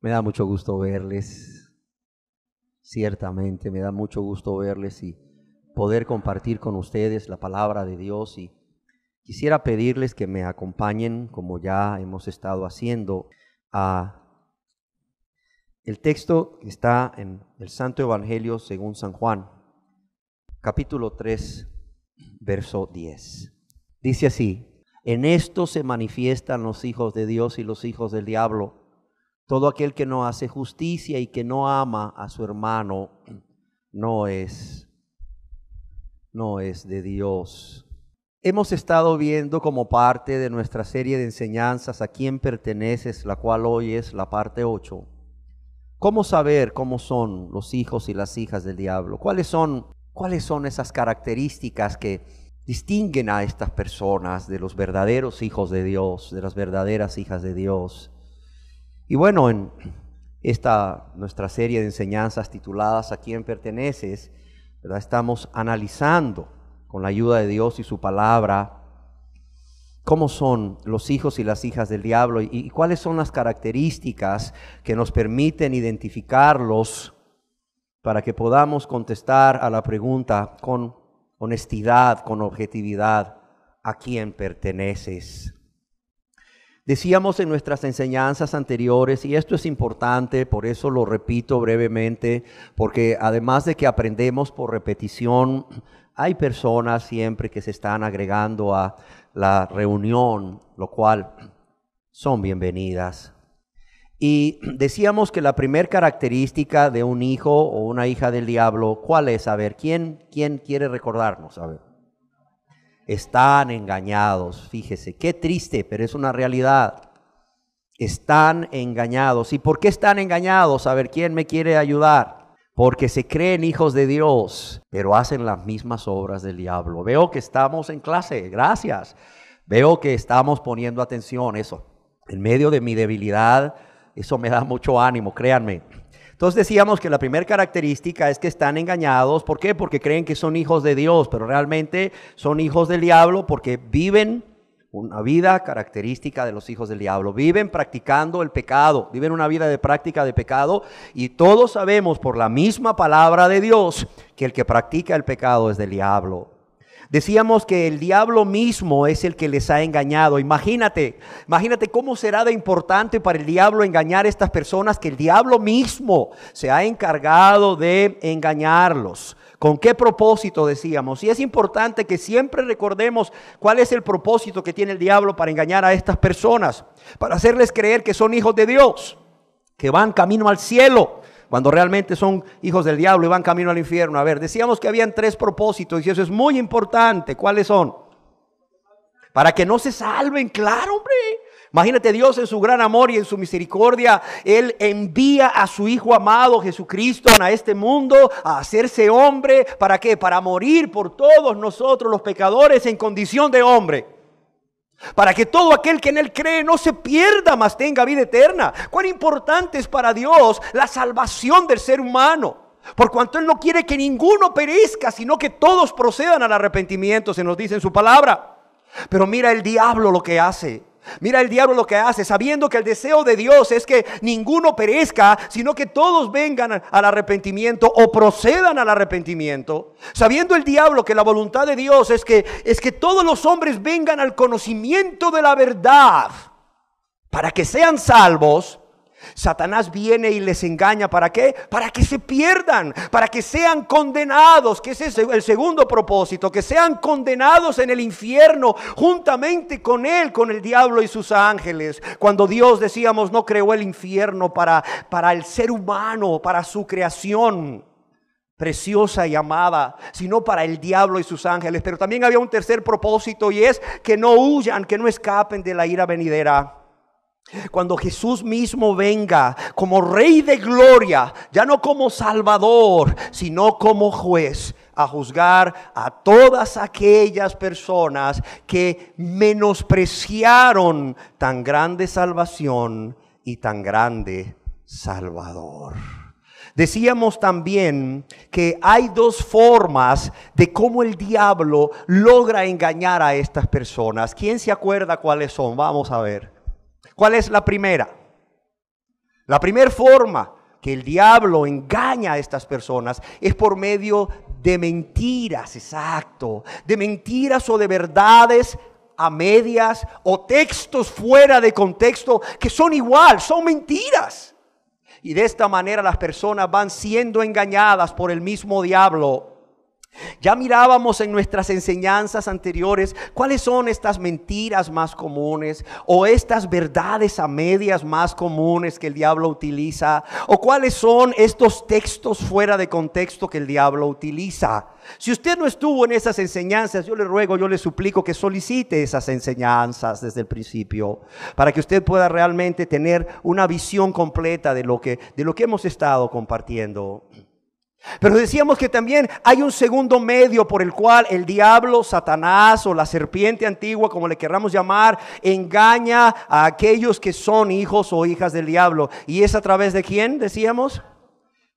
Me da mucho gusto verles, ciertamente me da mucho gusto verles y poder compartir con ustedes la palabra de Dios. Y quisiera pedirles que me acompañen, como ya hemos estado haciendo, a el texto que está en el Santo Evangelio según San Juan, capítulo 3, verso 10. Dice así: en esto se manifiestan los hijos de Dios y los hijos del diablo. Todo aquel que no hace justicia y que no ama a su hermano no es de Dios. Hemos estado viendo como parte de nuestra serie de enseñanzas ¿A quién perteneces?, la cual hoy es la parte 8. ¿Cómo saber cómo son los hijos y las hijas del diablo? ¿Cuáles son esas características que distinguen a estas personas de los verdaderos hijos de Dios, de las verdaderas hijas de Dios? Y bueno, en esta nuestra serie de enseñanzas tituladas ¿A quién perteneces?, ¿verdad?, estamos analizando con la ayuda de Dios y su palabra cómo son los hijos y las hijas del diablo y cuáles son las características que nos permiten identificarlos para que podamos contestar a la pregunta con honestidad, con objetividad: ¿a quién perteneces? Decíamos en nuestras enseñanzas anteriores, y esto es importante, por eso lo repito brevemente, porque además de que aprendemos por repetición, hay personas siempre que se están agregando a la reunión, lo cual son bienvenidas. Y decíamos que la primera característica de un hijo o una hija del diablo, ¿cuál es? A ver, ¿quién quiere recordarnos? A ver. Están engañados. Fíjese, qué triste, pero es una realidad. Están engañados. ¿Y por qué están engañados? A ver, ¿quién me quiere ayudar? Porque se creen hijos de Dios, pero hacen las mismas obras del diablo. Veo que estamos en clase, gracias. Veo que estamos poniendo atención, eso. En medio de mi debilidad, eso me da mucho ánimo, créanme. Entonces decíamos que la primera característica es que están engañados. ¿Por qué? Porque creen que son hijos de Dios, pero realmente son hijos del diablo porque viven una vida característica de los hijos del diablo. Viven practicando el pecado, viven una vida de práctica de pecado, y todos sabemos por la misma palabra de Dios que el que practica el pecado es del diablo. Decíamos que el diablo mismo es el que les ha engañado. Imagínate cómo será de importante para el diablo engañar a estas personas, que el diablo mismo se ha encargado de engañarlos. ¿Con qué propósito? Decíamos. Y es importante que siempre recordemos cuál es el propósito que tiene el diablo para engañar a estas personas, para hacerles creer que son hijos de Dios, que van camino al cielo, cuando realmente son hijos del diablo y van camino al infierno. A ver, decíamos que habían 3 propósitos y eso es muy importante. ¿Cuáles son? Para que no se salven, claro, hombre. Imagínate, Dios en su gran amor y en su misericordia, Él envía a su Hijo amado Jesucristo a este mundo a hacerse hombre. ¿Para qué? Para morir por todos nosotros los pecadores en condición de hombre. Para que todo aquel que en Él cree no se pierda, mas tenga vida eterna. Cuán importante es para Dios la salvación del ser humano, por cuanto Él no quiere que ninguno perezca, sino que todos procedan al arrepentimiento, se nos dice en su palabra. Pero mira el diablo lo que hace. Sabiendo que el deseo de Dios es que ninguno perezca, sino que todos vengan al arrepentimiento o procedan al arrepentimiento. Sabiendo el diablo que la voluntad de Dios es que todos los hombres vengan al conocimiento de la verdad para que sean salvos, Satanás viene y les engaña. ¿Para qué? Para que se pierdan, para que sean condenados, que ese es el segundo propósito, que sean condenados en el infierno juntamente con él, con el diablo y sus ángeles. Cuando Dios, decíamos, no creó el infierno para el ser humano, para su creación preciosa y amada, sino para el diablo y sus ángeles. Pero también había un tercer propósito, y es que no huyan, que no escapen de la ira venidera. Cuando Jesús mismo venga como Rey de gloria, ya no como Salvador, sino como juez, a juzgar a todas aquellas personas que menospreciaron tan grande salvación y tan grande Salvador. Decíamos también que hay 2 formas de cómo el diablo logra engañar a estas personas. ¿Quién se acuerda cuáles son? Vamos a ver. ¿Cuál es la primera? La primera forma que el diablo engaña a estas personas es por medio de mentiras, exacto, de mentiras o de verdades a medias o textos fuera de contexto que son igual, son mentiras. Y de esta manera las personas van siendo engañadas por el mismo diablo. Ya mirábamos en nuestras enseñanzas anteriores cuáles son estas mentiras más comunes o estas verdades a medias más comunes que el diablo utiliza, o cuáles son estos textos fuera de contexto que el diablo utiliza. Si usted no estuvo en esas enseñanzas, yo le ruego, yo le suplico que solicite esas enseñanzas desde el principio para que usted pueda realmente tener una visión completa de lo que hemos estado compartiendo. Pero decíamos que también hay un segundo medio por el cual el diablo, Satanás o la serpiente antigua, como le querramos llamar, engaña a aquellos que son hijos o hijas del diablo. ¿Y es a través de quién, decíamos?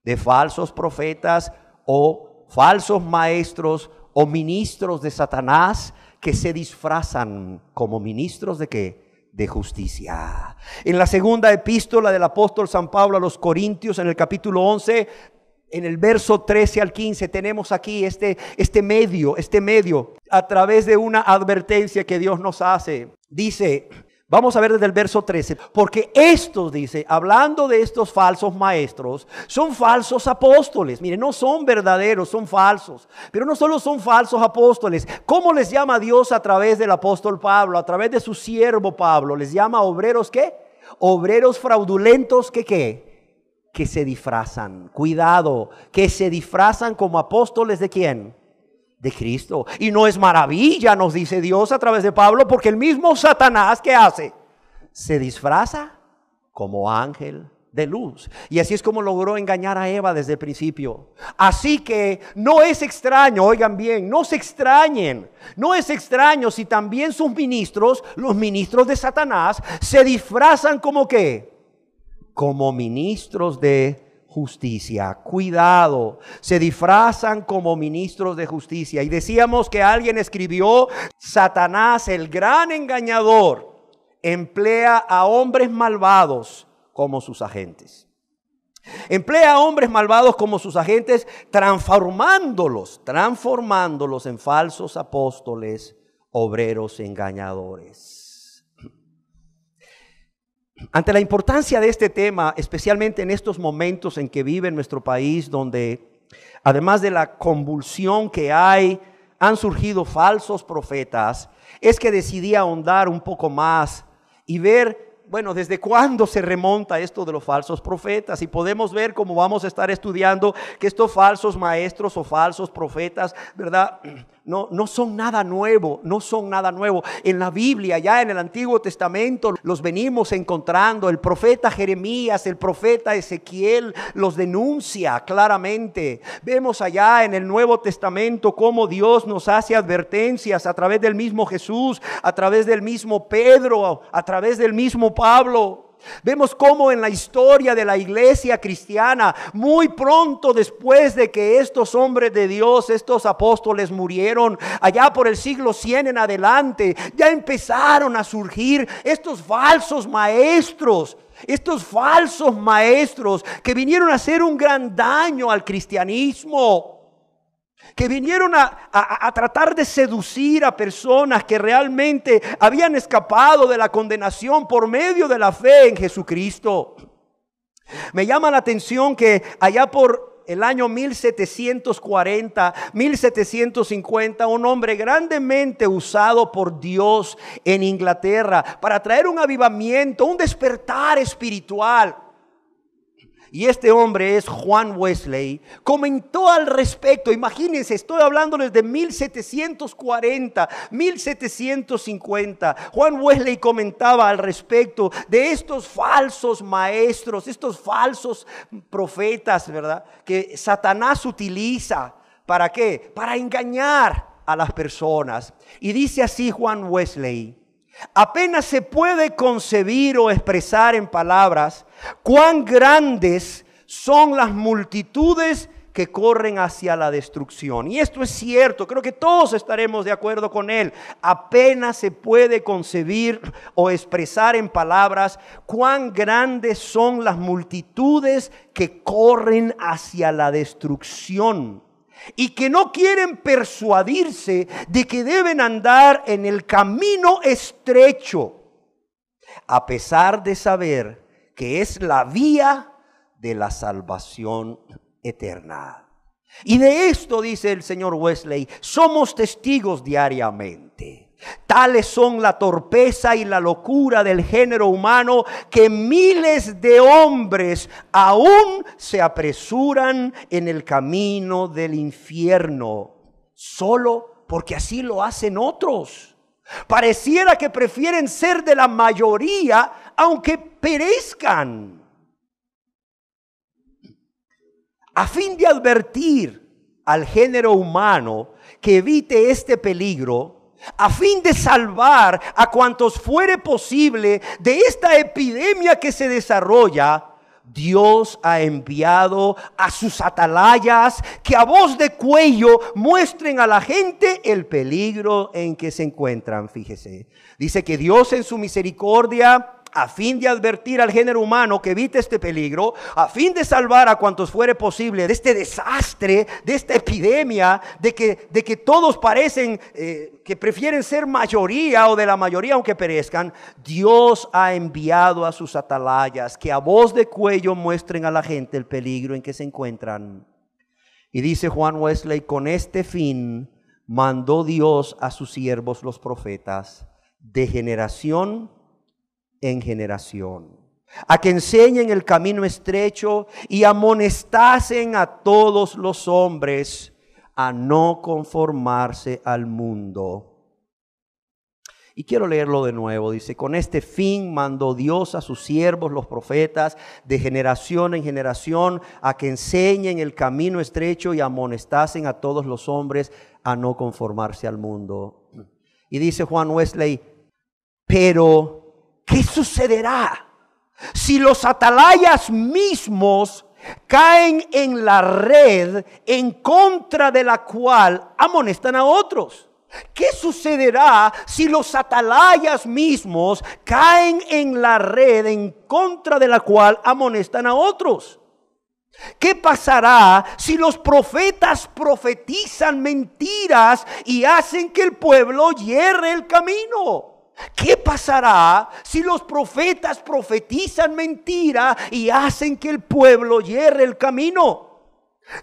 De falsos profetas o falsos maestros o ministros de Satanás que se disfrazan como ministros ¿de qué? De justicia. En la segunda epístola del apóstol San Pablo a los Corintios, en el capítulo 11, en el verso 13 al 15 tenemos aquí este medio a través de una advertencia que Dios nos hace. Dice, vamos a ver desde el verso 13, porque estos, dice, hablando de estos falsos maestros, son falsos apóstoles. Miren, no son verdaderos, son falsos. Pero no solo son falsos apóstoles. ¿Cómo les llama Dios a través del apóstol Pablo, a través de su siervo Pablo? Les llama obreros, ¿qué? Obreros fraudulentos, ¿qué? Que se disfrazan, cuidado, que se disfrazan como apóstoles ¿de quién? De Cristo. Y no es maravilla, nos dice Dios a través de Pablo, porque el mismo Satanás, ¿qué hace? Se disfraza como ángel de luz. Y así es como logró engañar a Eva desde el principio. Así que no es extraño, oigan bien, no se extrañen, no es extraño si también sus ministros, los ministros de Satanás, se disfrazan como ¿qué? Como ministros de justicia. Cuidado, se disfrazan como ministros de justicia. Y decíamos que alguien escribió, Satanás, el gran engañador, emplea a hombres malvados como sus agentes. Emplea a hombres malvados como sus agentes, transformándolos en falsos apóstoles, obreros engañadores. Ante la importancia de este tema, especialmente en estos momentos en que vive nuestro país, donde además de la convulsión que hay, han surgido falsos profetas, es que decidí ahondar un poco más y ver, bueno, desde cuándo se remonta esto de los falsos profetas. Y podemos ver, como vamos a estar estudiando, que estos falsos maestros o falsos profetas, ¿verdad? No son nada nuevo, no son nada nuevo. En la Biblia, ya en el Antiguo Testamento, los venimos encontrando. El profeta Jeremías, el profeta Ezequiel los denuncia claramente. Vemos allá en el Nuevo Testamento cómo Dios nos hace advertencias a través del mismo Jesús, a través del mismo Pedro, a través del mismo Pablo. Vemos cómo en la historia de la iglesia cristiana, muy pronto después de que estos hombres de Dios, estos apóstoles murieron, allá por el siglo 100 en adelante, ya empezaron a surgir estos falsos maestros que vinieron a hacer un gran daño al cristianismo, que vinieron a tratar de seducir a personas que realmente habían escapado de la condenación por medio de la fe en Jesucristo. Me llama la atención que allá por el año 1740, 1750, un hombre grandemente usado por Dios en Inglaterra para traer un avivamiento, un despertar espiritual. Y este hombre es Juan Wesley, comentó al respecto. Imagínense, estoy hablando desde 1740, 1750. Juan Wesley comentaba al respecto de estos falsos maestros, estos falsos profetas, ¿verdad? Que Satanás utiliza. ¿Para qué? Para engañar a las personas. Y dice así Juan Wesley: apenas se puede concebir o expresar en palabras cuán grandes son las multitudes que corren hacia la destrucción. Y esto es cierto, creo que todos estaremos de acuerdo con él. Apenas se puede concebir o expresar en palabras cuán grandes son las multitudes que corren hacia la destrucción y que no quieren persuadirse de que deben andar en el camino estrecho, a pesar de saber que es la vía de la salvación eterna. Y de esto, dice el señor Wesley, somos testigos diariamente. Tales son la torpeza y la locura del género humano que miles de hombres aún se apresuran en el camino del infierno, solo porque así lo hacen otros. Pareciera que prefieren ser de la mayoría aunque perezcan. A fin de advertir al género humano que evite este peligro, a fin de salvar a cuantos fuere posible de esta epidemia que se desarrolla, Dios ha enviado a sus atalayas que a voz de cuello muestren a la gente el peligro en que se encuentran. Fíjese, dice que Dios en su misericordia, a fin de advertir al género humano que evite este peligro, a fin de salvar a cuantos fuere posible de este desastre, de esta epidemia, de que todos parecen que prefieren ser mayoría o de la mayoría aunque perezcan, Dios ha enviado a sus atalayas que a voz de cuello muestren a la gente el peligro en que se encuentran. Y dice Juan Wesley, con este fin mandó Dios a sus siervos los profetas de generación en generación, a que enseñen el camino estrecho y amonestasen a todos los hombres a no conformarse al mundo. Y quiero leerlo de nuevo, dice, con este fin mandó Dios a sus siervos los profetas de generación en generación a que enseñen el camino estrecho y amonestasen a todos los hombres a no conformarse al mundo. Y dice Juan Wesley, pero ¿qué sucederá si los atalayas mismos caen en la red en contra de la cual amonestan a otros? ¿Qué sucederá si los atalayas mismos caen en la red en contra de la cual amonestan a otros? ¿Qué pasará si los profetas profetizan mentiras y hacen que el pueblo yerre el camino? ¿Qué pasará si los profetas profetizan mentira y hacen que el pueblo yerre el camino?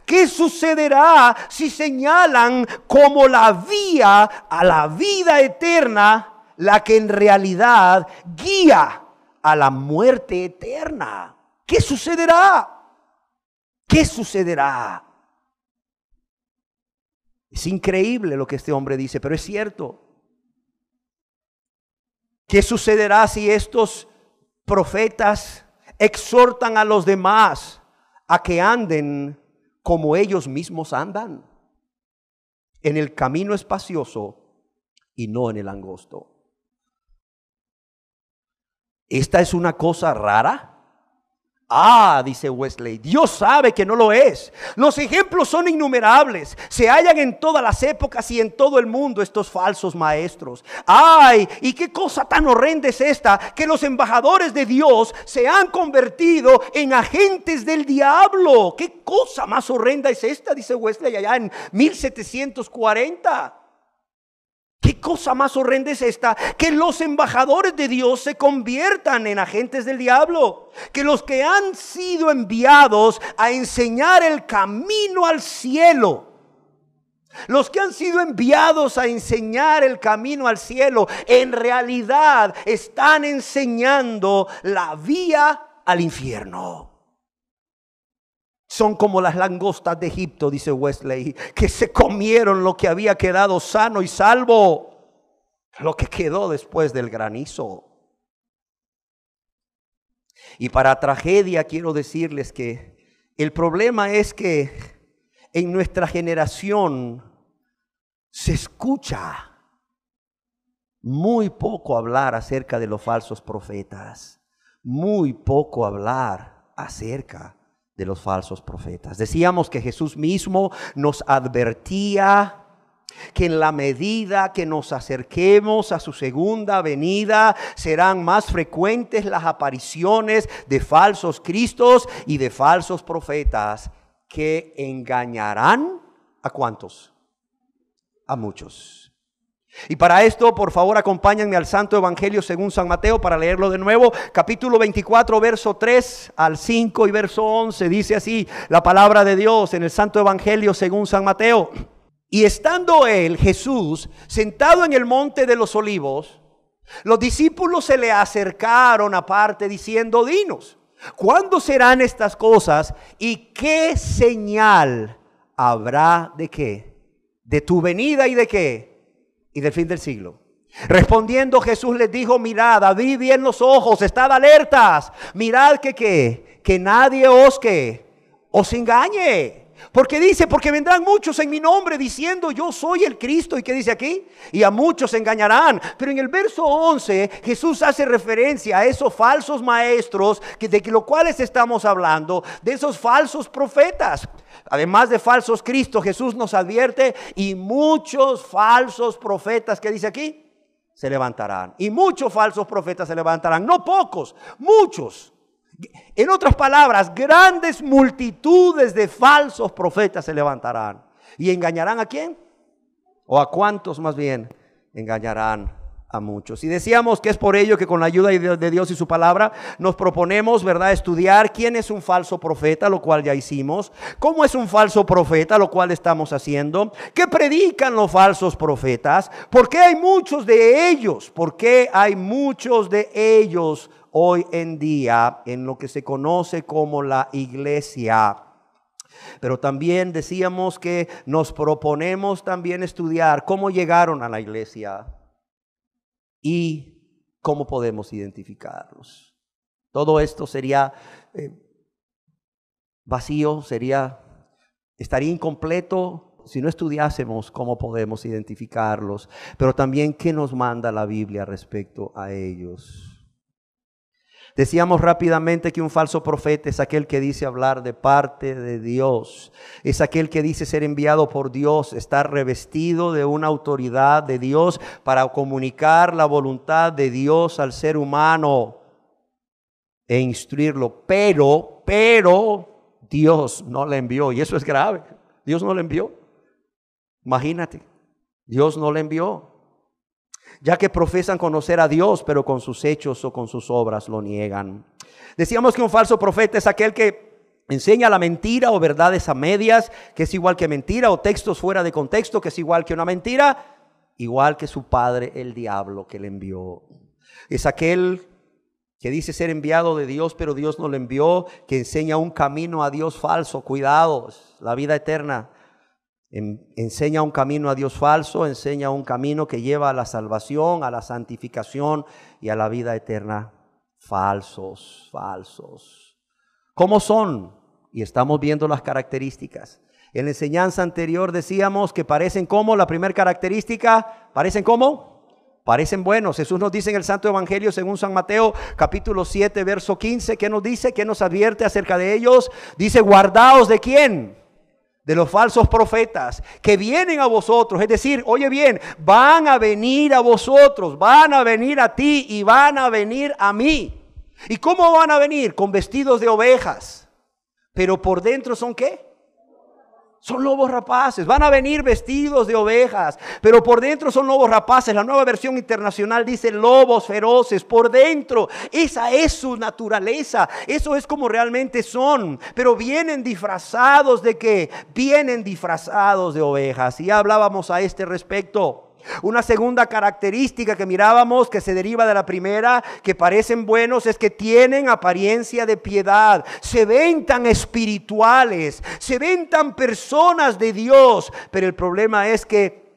¿Qué sucederá si señalan como la vía a la vida eterna la que en realidad guía a la muerte eterna? ¿Qué sucederá? ¿Qué sucederá? Es increíble lo que este hombre dice, pero es cierto. ¿Qué sucederá si estos profetas exhortan a los demás a que anden como ellos mismos andan? En el camino espacioso y no en el angosto. ¿Esta es una cosa rara? Dice Wesley, Dios sabe que no lo es. Los ejemplos son innumerables. Se hallan en todas las épocas y en todo el mundo estos falsos maestros. Y qué cosa tan horrenda es esta, que los embajadores de Dios se han convertido en agentes del diablo. Qué cosa más horrenda es esta, dice Wesley allá en 1740. ¿Qué cosa más horrenda es esta? Que los embajadores de Dios se conviertan en agentes del diablo. Que los que han sido enviados a enseñar el camino al cielo, los que han sido enviados a enseñar el camino al cielo, en realidad están enseñando la vía al infierno. Son como las langostas de Egipto, dice Wesley, que se comieron lo que había quedado sano y salvo, lo que quedó después del granizo. Y para tragedia quiero decirles que el problema es que en nuestra generación se escucha muy poco hablar acerca de los falsos profetas, muy poco hablar acerca de los falsos profetas. Decíamos que Jesús mismo nos advertía que en la medida que nos acerquemos a su segunda venida, serán más frecuentes las apariciones de falsos cristos y de falsos profetas que engañarán ¿a cuántos? A muchos. Y para esto, por favor, acompáñenme al Santo Evangelio según San Mateo para leerlo de nuevo. Capítulo 24, verso 3 al 5 y verso 11. Dice así la palabra de Dios en el Santo Evangelio según San Mateo. Y estando él, Jesús, sentado en el monte de los olivos, los discípulos se le acercaron aparte diciendo: dinos, ¿cuándo serán estas cosas y qué señal habrá de qué? De tu venida y de qué? Y del fin del siglo. Respondiendo Jesús les dijo: mirad, abrid bien los ojos, estad alertas, mirad que nadie os engañe. Porque dice, porque vendrán muchos en mi nombre diciendo yo soy el Cristo. ¿Y qué dice aquí? Y a muchos se engañarán. Pero en el verso 11 Jesús hace referencia a esos falsos maestros de los cuales estamos hablando, de esos falsos profetas. Además de falsos cristos, Jesús nos advierte: y muchos falsos profetas, ¿qué dice aquí? Se levantarán. Y muchos falsos profetas se levantarán. No pocos, muchos. En otras palabras, grandes multitudes de falsos profetas se levantarán. ¿Y engañarán a quién? ¿O a cuántos más bien? Engañarán a muchos. Y decíamos que es por ello que con la ayuda de Dios y su palabra nos proponemos, ¿verdad?, estudiar quién es un falso profeta, lo cual ya hicimos. Cómo es un falso profeta, lo cual estamos haciendo. ¿Qué predican los falsos profetas? ¿Por qué hay muchos de ellos? ¿Por qué hay muchos de ellos hoy en día en lo que se conoce como la iglesia? Pero también decíamos que nos proponemos también estudiar cómo llegaron a la iglesia y cómo podemos identificarlos. Todo esto sería vacío, estaría incompleto si no estudiásemos cómo podemos identificarlos, pero también qué nos manda la Biblia respecto a ellos. Decíamos rápidamente que un falso profeta es aquel que dice hablar de parte de Dios. Es aquel que dice ser enviado por Dios, estar revestido de una autoridad de Dios para comunicar la voluntad de Dios al ser humano e instruirlo. Pero Dios no le envió, y eso es grave. Dios no le envió. Imagínate, Dios no le envió. Ya que profesan conocer a Dios, pero con sus hechos o con sus obras lo niegan. Decíamos que un falso profeta es aquel que enseña la mentira o verdades a medias, que es igual que mentira, o textos fuera de contexto, que es igual que una mentira, igual que su padre el diablo que le envió. Es aquel que dice ser enviado de Dios, pero Dios no le envió, que enseña un camino a Dios falso. Cuidados, la vida eterna. Enseña un camino a Dios falso, enseña un camino que lleva a la salvación, a la santificación y a la vida eterna. Falsos. ¿Cómo son? Y estamos viendo las características. En la enseñanza anterior decíamos que parecen como, la primera característica, ¿parecen como? Parecen buenos. Jesús nos dice en el Santo Evangelio según San Mateo capítulo 7 verso 15, ¿qué nos dice? ¿Qué nos advierte acerca de ellos? Dice: guardaos ¿de quién? De los falsos profetas que vienen a vosotros. Es decir, oye bien, van a venir a vosotros, van a venir a ti y van a venir a mí. ¿Y cómo van a venir? Con vestidos de ovejas, pero por dentro ¿son qué? Son lobos rapaces. Van a venir vestidos de ovejas, pero por dentro son lobos rapaces. La Nueva Versión Internacional dice lobos feroces por dentro. Esa es su naturaleza. Eso es como realmente son. Pero vienen disfrazados ¿de qué? Vienen disfrazados de ovejas. Y ya hablábamos a este respecto. Una segunda característica que mirábamos, que se deriva de la primera, que parecen buenos, es que tienen apariencia de piedad. Se ven tan espirituales, se ven tan personas de Dios, pero el problema es que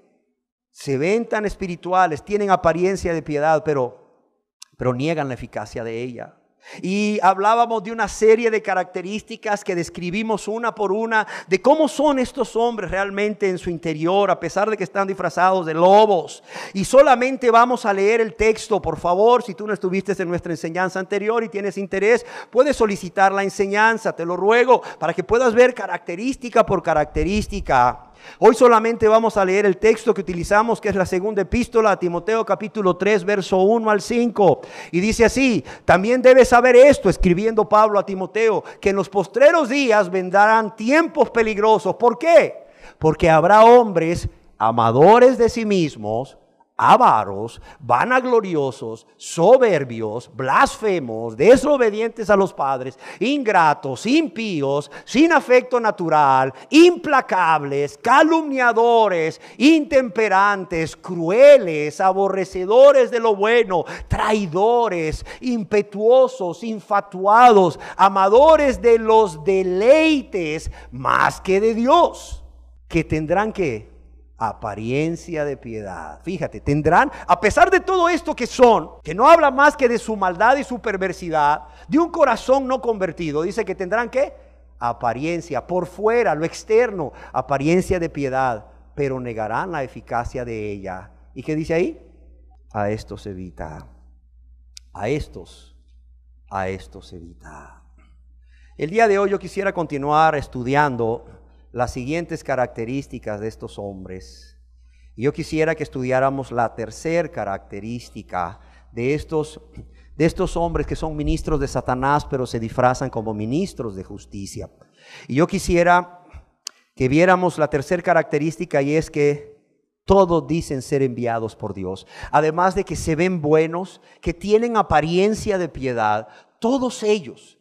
se ven tan espirituales, tienen apariencia de piedad, pero niegan la eficacia de ella. Y hablábamos de una serie de características que describimos una por una, de cómo son estos hombres realmente en su interior, a pesar de que están disfrazados de lobos. Y solamente vamos a leer el texto, por favor. Si tú no estuviste en nuestra enseñanza anterior y tienes interés, puedes solicitar la enseñanza, te lo ruego, para que puedas ver característica por característica. Hoy solamente vamos a leer el texto que utilizamos, que es la segunda epístola a Timoteo, capítulo 3, verso 1 al 5. Y dice así: también debes saber esto, escribiendo Pablo a Timoteo, que en los postreros días vendrán tiempos peligrosos. ¿Por qué? Porque habrá hombres amadores de sí mismos, avaros, vanagloriosos, soberbios, blasfemos, desobedientes a los padres, ingratos, impíos, sin afecto natural, implacables, calumniadores, intemperantes, crueles, aborrecedores de lo bueno, traidores, impetuosos, infatuados, amadores de los deleites más que de Dios, que tendrán que apariencia de piedad. Fíjate, tendrán, a pesar de todo esto que son, que no habla más que de su maldad y su perversidad, de un corazón no convertido, dice que tendrán ¿qué? Apariencia, por fuera, lo externo, apariencia de piedad, pero negarán la eficacia de ella. ¿Y qué dice ahí? A estos evita. A estos evita. El día de hoy yo quisiera continuar estudiando las siguientes características de estos hombres. Y yo quisiera que estudiáramos la tercera característica de estos hombres que son ministros de Satanás, pero se disfrazan como ministros de justicia. Y yo quisiera que viéramos la tercera característica, y es que todos dicen ser enviados por Dios. Además de que se ven buenos, que tienen apariencia de piedad, todos ellos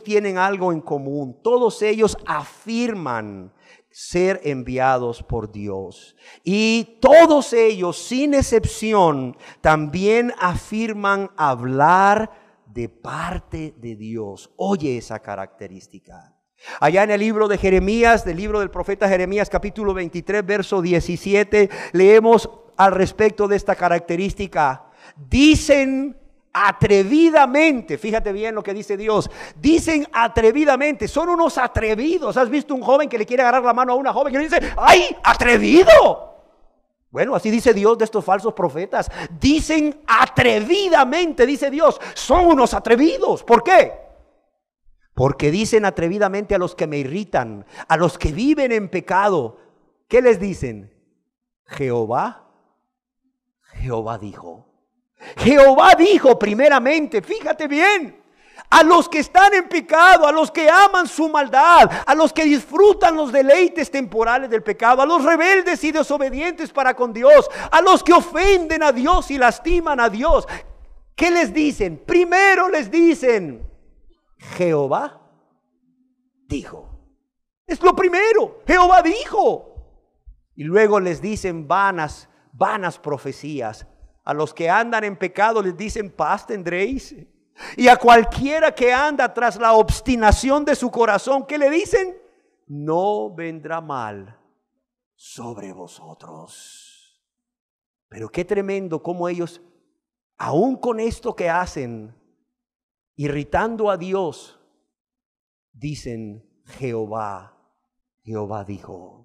tienen algo en común. Todos ellos afirman ser enviados por Dios. Y todos ellos, sin excepción, también afirman hablar de parte de Dios. Oye esa característica. Allá en el libro de Jeremías, del libro del profeta Jeremías, capítulo 23, verso 17, leemos al respecto de esta característica. Dicen atrevidamente, fíjate bien lo que dice Dios, dicen atrevidamente, son unos atrevidos. ¿Has visto un joven que le quiere agarrar la mano a una joven que le dice, ¡ay, atrevido! Bueno, así dice Dios de estos falsos profetas. Dicen atrevidamente, dice Dios, son unos atrevidos. ¿Por qué? Porque dicen atrevidamente a los que me irritan, a los que viven en pecado. ¿Qué les dicen? Jehová dijo. Jehová dijo primeramente, fíjate bien, a los que están en pecado, a los que aman su maldad, a los que disfrutan los deleites temporales del pecado, a los rebeldes y desobedientes para con Dios, a los que ofenden a Dios y lastiman a Dios. ¿Qué les dicen? Primero les dicen, Jehová dijo. Es lo primero, Jehová dijo. Y luego les dicen vanas profecías. A los que andan en pecado les dicen paz tendréis. Y a cualquiera que anda tras la obstinación de su corazón, ¿qué le dicen? No vendrá mal sobre vosotros. Pero qué tremendo cómo ellos, aún con esto que hacen, irritando a Dios, dicen Jehová dijo.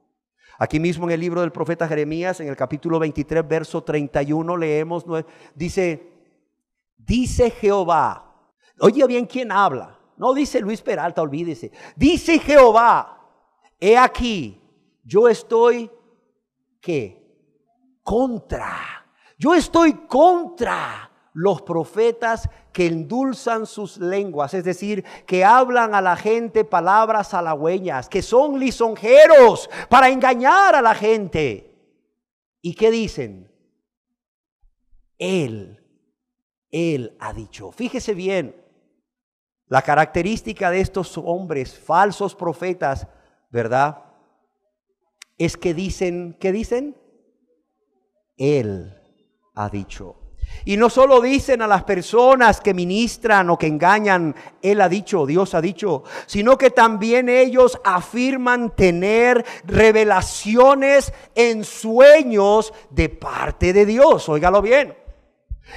Aquí mismo en el libro del profeta Jeremías, en el capítulo 23, verso 31, leemos, dice Jehová. Oye bien quién habla. No dice Luis Peralta, olvídese. Dice Jehová, he aquí, yo estoy, ¿qué? Yo estoy contra los profetas que endulzan sus lenguas, es decir, que hablan a la gente palabras halagüeñas, que son lisonjeros para engañar a la gente. ¿Y qué dicen? Él ha dicho. Fíjese bien, la característica de estos hombres, falsos profetas, ¿verdad? Es que dicen, ¿qué dicen? Él ha dicho. Y no solo dicen a las personas que ministran o que engañan, Él ha dicho, Dios ha dicho, sino que también ellos afirman tener revelaciones en sueños de parte de Dios. Óigalo bien.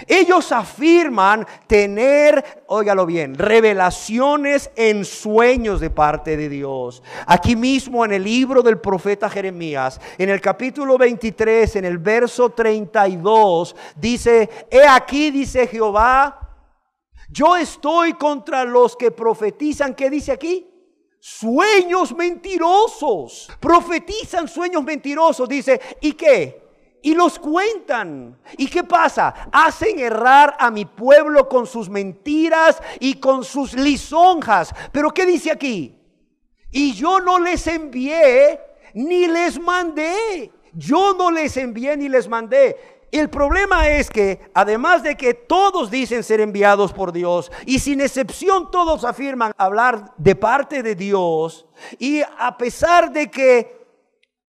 Ellos afirman tener, óigalo bien, revelaciones en sueños de parte de Dios. Aquí mismo en el libro del profeta Jeremías, en el capítulo 23, en el verso 32, dice: he aquí, dice Jehová, yo estoy contra los que profetizan. ¿Qué dice aquí? Sueños mentirosos. Profetizan sueños mentirosos. Dice, ¿y qué? Y los cuentan. ¿Y qué pasa? Hacen errar a mi pueblo con sus mentiras y con sus lisonjas. Pero ¿qué dice aquí? Y yo no les envié ni les mandé. Yo no les envié ni les mandé. El problema es que, además de que todos dicen ser enviados por Dios, y sin excepción todos afirman hablar de parte de Dios, y a pesar de que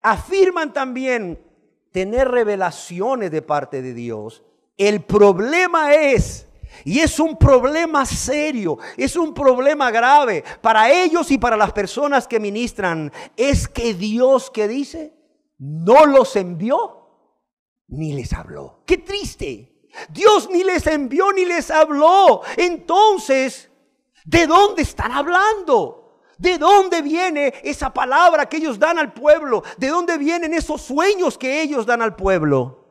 afirman también tener revelaciones de parte de Dios, el problema es, y es un problema serio, es un problema grave para ellos y para las personas que ministran, es que Dios, ¿qué dice? No los envió ni les habló. ¡Qué triste! Dios ni les envió ni les habló. Entonces, ¿de dónde están hablando? ¿De dónde viene esa palabra que ellos dan al pueblo? ¿De dónde vienen esos sueños que ellos dan al pueblo?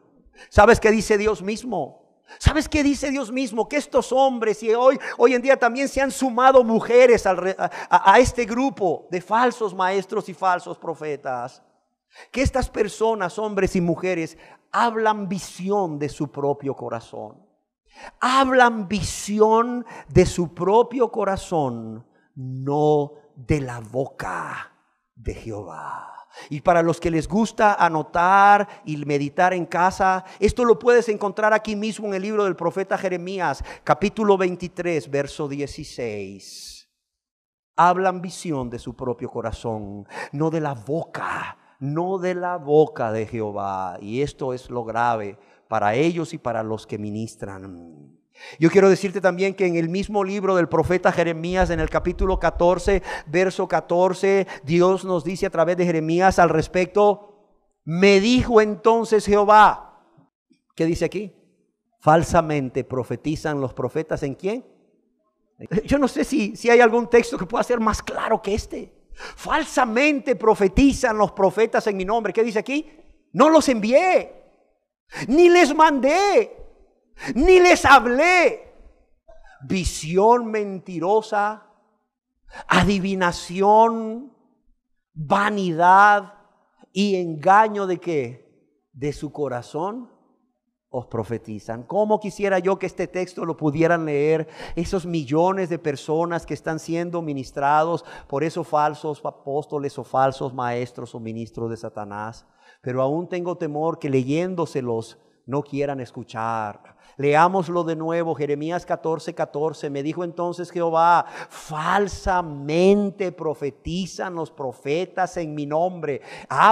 ¿Sabes qué dice Dios mismo? ¿Sabes qué dice Dios mismo? Que estos hombres, y hoy en día también se han sumado mujeres a este grupo de falsos maestros y falsos profetas, que estas personas, hombres y mujeres, hablan visión de su propio corazón. Hablan visión de su propio corazón, no de la boca de Jehová. Y para los que les gusta anotar y meditar en casa, esto lo puedes encontrar aquí mismo en el libro del profeta Jeremías, capítulo 23, verso 16. Hablan visión de su propio corazón, no de la boca, no de la boca de Jehová. Y esto es lo grave para ellos y para los que ministran. Yo quiero decirte también que en el mismo libro del profeta Jeremías, en el capítulo 14, verso 14, Dios nos dice a través de Jeremías al respecto: me dijo entonces Jehová. ¿Qué dice aquí? Falsamente profetizan los profetas, ¿en quién? Yo no sé si hay algún texto que pueda ser más claro que este. Falsamente profetizan los profetas en mi nombre. ¿Qué dice aquí? No los envié, ni les mandé, ni les hablé. Visión mentirosa, adivinación, vanidad y engaño ¿de qué? De su corazón os profetizan. ¿Cómo quisiera yo que este texto lo pudieran leer esos millones de personas que están siendo ministrados por esos falsos apóstoles o falsos maestros o ministros de Satanás? Pero aún tengo temor que leyéndoselos no quieran escuchar. Leámoslo de nuevo, Jeremías 14, 14. Me dijo entonces Jehová: falsamente profetizan los profetas en mi nombre.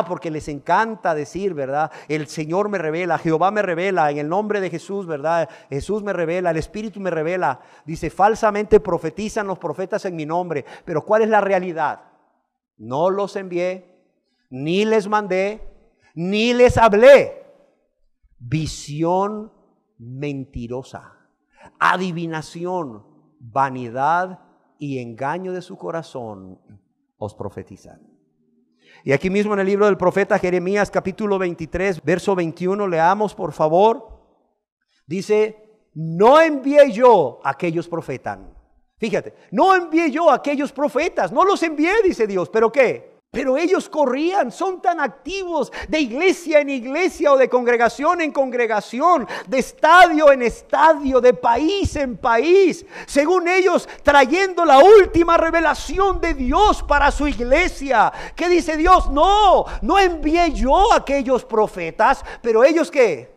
Porque les encanta decir, ¿verdad? El Señor me revela, Jehová me revela, en el nombre de Jesús, ¿verdad? Jesús me revela, el Espíritu me revela. Dice, falsamente profetizan los profetas en mi nombre. Pero ¿cuál es la realidad? No los envié, ni les mandé, ni les hablé. Visión mentirosa, adivinación, vanidad y engaño de su corazón os profetizan. Y aquí mismo en el libro del profeta Jeremías, capítulo 23, verso 21, leamos por favor. Dice, no envié yo a aquellos profetas. Fíjate, no envié yo a aquellos profetas, no los envié, dice Dios. ¿Pero qué? Pero ellos corrían, son tan activos de iglesia en iglesia o de congregación en congregación, de estadio en estadio, de país en país, según ellos trayendo la última revelación de Dios para su iglesia. ¿Qué dice Dios? No envié yo a aquellos profetas, pero ellos ¿qué?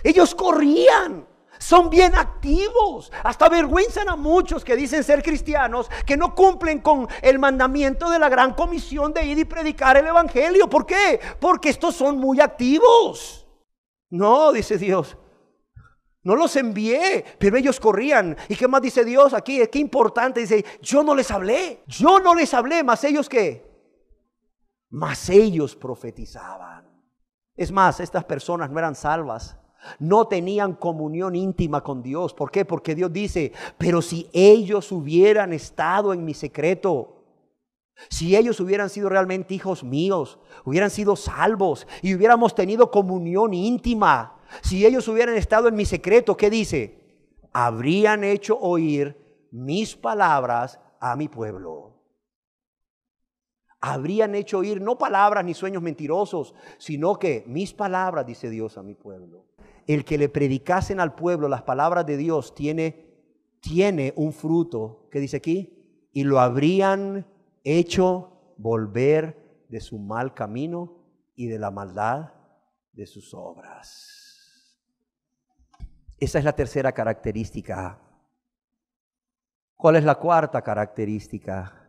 Ellos corrían. Son bien activos, hasta avergüenzan a muchos que dicen ser cristianos, que no cumplen con el mandamiento de la gran comisión de ir y predicar el evangelio. ¿Por qué? Porque estos son muy activos. No, dice Dios, no los envié, pero ellos corrían. ¿Y qué más dice Dios aquí? Qué importante, dice, yo no les hablé, mas ellos ¿qué? Mas ellos profetizaban. Es más, estas personas no eran salvas. No tenían comunión íntima con Dios. ¿Por qué? Porque Dios dice, pero si ellos hubieran estado en mi secreto, si ellos hubieran sido realmente hijos míos, hubieran sido salvos y hubiéramos tenido comunión íntima, si ellos hubieran estado en mi secreto, ¿qué dice? Habrían hecho oír mis palabras a mi pueblo. Habrían hecho oír no palabras ni sueños mentirosos, sino que mis palabras, dice Dios, a mi pueblo. El que le predicasen al pueblo las palabras de Dios tiene un fruto, ¿qué dice aquí? Y lo habrían hecho volver de su mal camino y de la maldad de sus obras. Esa es la tercera característica. ¿Cuál es la cuarta característica?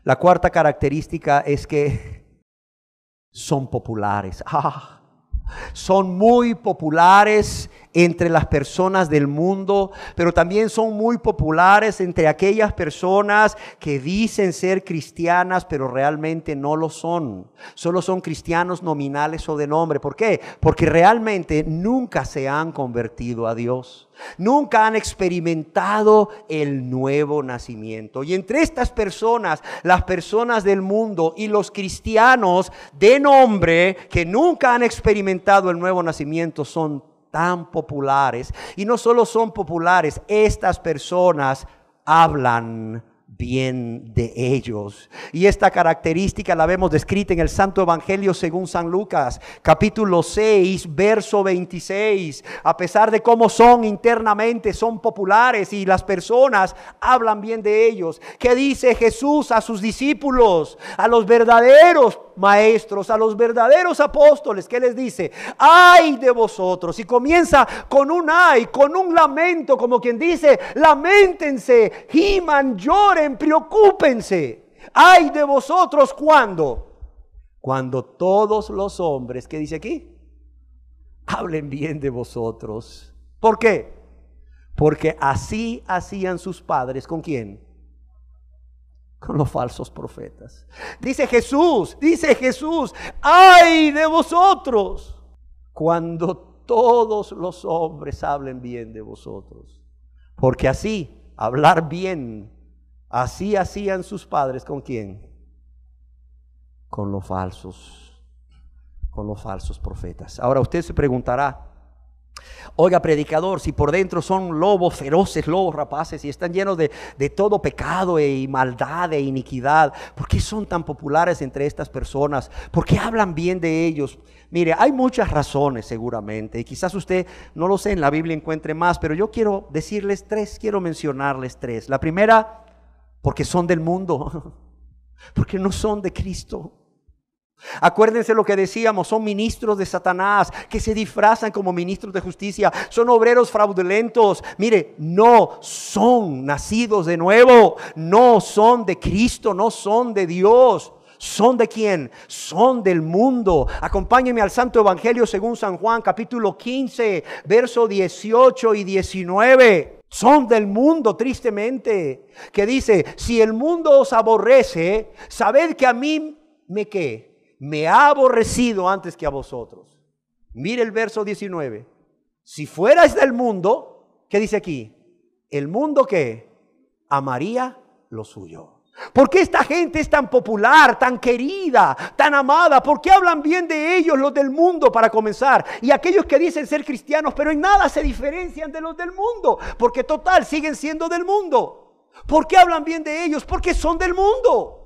La cuarta característica es que son populares. Son muy populares entre las personas del mundo, pero también son muy populares entre aquellas personas que dicen ser cristianas, pero realmente no lo son. Solo son cristianos nominales o de nombre. ¿Por qué? Porque realmente nunca se han convertido a Dios. Nunca han experimentado el nuevo nacimiento. Y entre estas personas, las personas del mundo y los cristianos de nombre que nunca han experimentado el nuevo nacimiento son tan populares. Y no solo son populares, estas personas hablan bien de ellos. Y esta característica la vemos descrita en el Santo Evangelio según San Lucas, capítulo 6, verso 26. A pesar de cómo son internamente, son populares y las personas hablan bien de ellos. ¿Qué dice Jesús a sus discípulos? A los verdaderos maestros, a los verdaderos apóstoles, ¿qué les dice? ¡Ay de vosotros! Y comienza con un ay, con un lamento, como quien dice, lamentense, giman, lloren, preocúpense. ¡Ay de vosotros! ¿Cuándo? Cuando todos los hombres, ¿qué dice aquí? Hablen bien de vosotros. ¿Por qué? Porque así hacían sus padres. ¿Con quién? Con los falsos profetas. Dice Jesús, ¡ay de vosotros! Cuando todos los hombres hablen bien de vosotros. Porque así, hablar bien, así hacían sus padres. ¿Con quién? Con los falsos profetas. Ahora usted se preguntará, oiga, predicador, si por dentro son lobos feroces, lobos rapaces y están llenos de todo pecado y maldad e iniquidad, ¿por qué son tan populares entre estas personas? ¿Por qué hablan bien de ellos? Mire, hay muchas razones seguramente, y quizás usted, no lo sé, en la Biblia encuentre más, pero yo quiero decirles tres, quiero mencionarles tres. La primera, porque son del mundo, porque no son de Cristo. Acuérdense lo que decíamos, son ministros de Satanás que se disfrazan como ministros de justicia, son obreros fraudulentos. Mire, no son nacidos de nuevo, no son de Cristo, no son de Dios. ¿Son de quién? Son del mundo. Acompáñenme al Santo Evangelio según San Juan, capítulo 15, verso 18 y 19. Son del mundo, tristemente, que dice, si el mundo os aborrece, sabed que a mí me ha aborrecido antes que a vosotros. Mire el verso 19. Si fuerais del mundo, ¿qué dice aquí? El mundo que amaría lo suyo. ¿Por qué esta gente es tan popular, tan querida, tan amada? ¿Por qué hablan bien de ellos los del mundo para comenzar? Y aquellos que dicen ser cristianos, pero en nada se diferencian de los del mundo, porque total siguen siendo del mundo. ¿Por qué hablan bien de ellos? Porque son del mundo.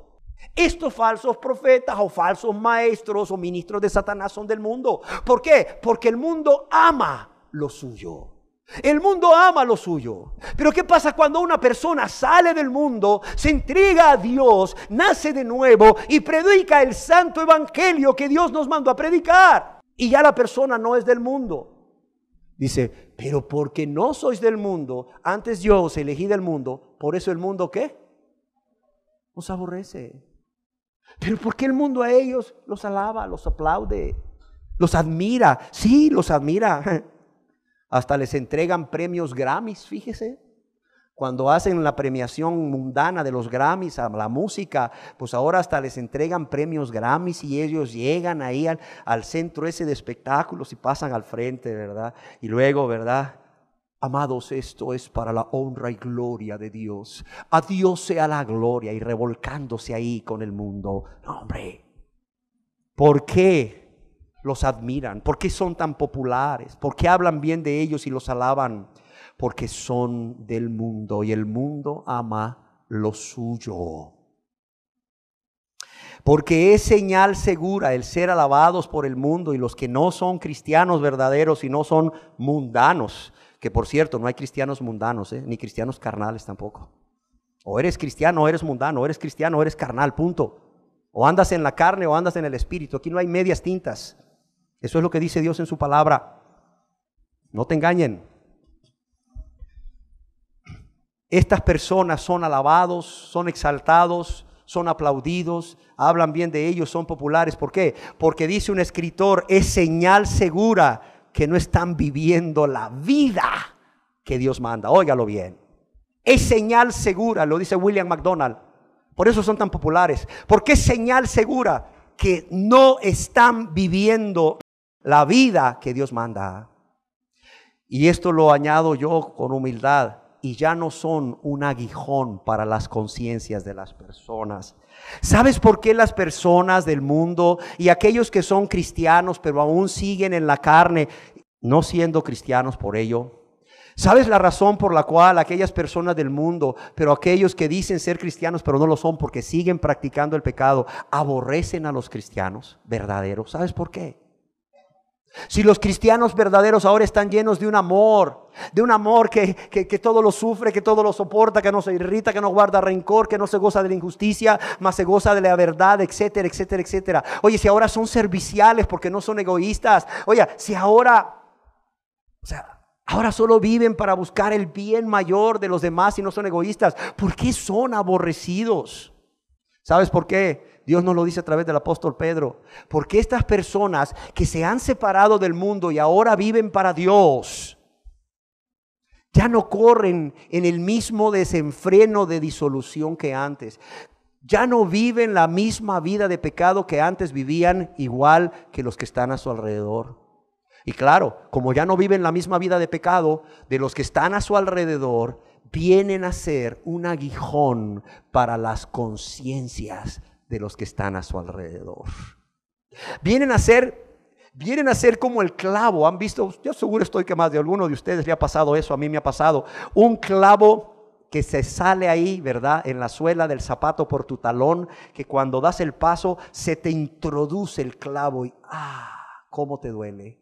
Estos falsos profetas o falsos maestros o ministros de Satanás son del mundo. ¿Por qué? Porque el mundo ama lo suyo. El mundo ama lo suyo. Pero ¿qué pasa cuando una persona sale del mundo, se entrega a Dios, nace de nuevo y predica el santo evangelio que Dios nos mandó a predicar? Y ya la persona no es del mundo. Dice, pero porque no sois del mundo, antes yo os elegí del mundo, por eso el mundo ¿qué? Os aborrece. Pero ¿por qué el mundo a ellos los alaba, los aplaude, los admira? Sí, los admira. Hasta les entregan premios Grammys, fíjese. Cuando hacen la premiación mundana de los Grammys a la música, pues ahora hasta les entregan premios Grammys y ellos llegan ahí al centro ese de espectáculos y pasan al frente, ¿verdad? Y luego, ¿verdad? Amados, esto es para la honra y gloria de Dios. A Dios sea la gloria, y revolcándose ahí con el mundo. No, hombre, ¿por qué los admiran? ¿Por qué son tan populares? ¿Por qué hablan bien de ellos y los alaban? Porque son del mundo y el mundo ama lo suyo. Porque es señal segura el ser alabados por el mundo y los que no son cristianos verdaderos y no son mundanos. Que por cierto, no hay cristianos mundanos, ni cristianos carnales tampoco. O eres cristiano o eres mundano, o eres cristiano o eres carnal, punto. O andas en la carne o andas en el espíritu. Aquí no hay medias tintas. Eso es lo que dice Dios en su palabra. No te engañen. Estas personas son alabados, son exaltados, son aplaudidos, hablan bien de ellos, son populares. ¿Por qué? Porque dice un escritor, es señal segura que no están viviendo la vida que Dios manda. Óigalo bien. Es señal segura, lo dice William MacDonald. Por eso son tan populares. Porque es señal segura que no están viviendo la vida que Dios manda. Y esto lo añado yo con humildad. Y ya no son un aguijón para las conciencias de las personas. ¿Sabes por qué las personas del mundo y aquellos que son cristianos pero aún siguen en la carne, no siendo cristianos por ello? ¿Sabes la razón por la cual aquellas personas del mundo, pero aquellos que dicen ser cristianos pero no lo son porque siguen practicando el pecado, aborrecen a los cristianos verdaderos? ¿Sabes por qué? Si los cristianos verdaderos ahora están llenos de un amor que todo lo sufre, que todo lo soporta, que no se irrita, que no guarda rencor, que no se goza de la injusticia, más se goza de la verdad, etcétera, etcétera, etcétera. Oye, si ahora son serviciales porque no son egoístas. Oye, si ahora solo viven para buscar el bien mayor de los demás y no son egoístas, ¿por qué son aborrecidos? ¿Sabes por qué? Dios nos lo dice a través del apóstol Pedro. Porque estas personas que se han separado del mundo y ahora viven para Dios, ya no corren en el mismo desenfreno de disolución que antes. Ya no viven la misma vida de pecado que antes vivían, igual que los que están a su alrededor. Y claro, como ya no viven la misma vida de pecado de los que están a su alrededor, vienen a ser un aguijón para las conciencias de los que están a su alrededor. Vienen a ser como el clavo. ¿Han visto? Yo seguro estoy que más de alguno de ustedes le ha pasado eso. A mí me ha pasado. Un clavo que se sale ahí, ¿verdad? En la suela del zapato por tu talón, que cuando das el paso se te introduce el clavo y cómo te duele.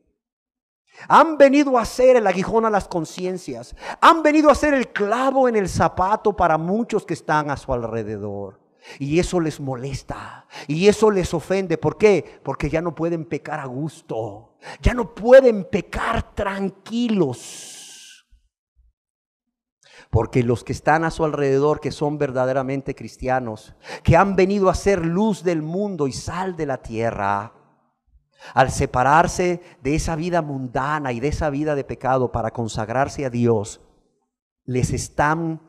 Han venido a ser el aguijón a las conciencias. Han venido a ser el clavo en el zapato para muchos que están a su alrededor. Y eso les molesta, y eso les ofende. ¿Por qué? Porque ya no pueden pecar a gusto, ya no pueden pecar tranquilos. Porque los que están a su alrededor, que son verdaderamente cristianos, que han venido a ser luz del mundo y sal de la tierra, al separarse de esa vida mundana y de esa vida de pecado para consagrarse a Dios, les están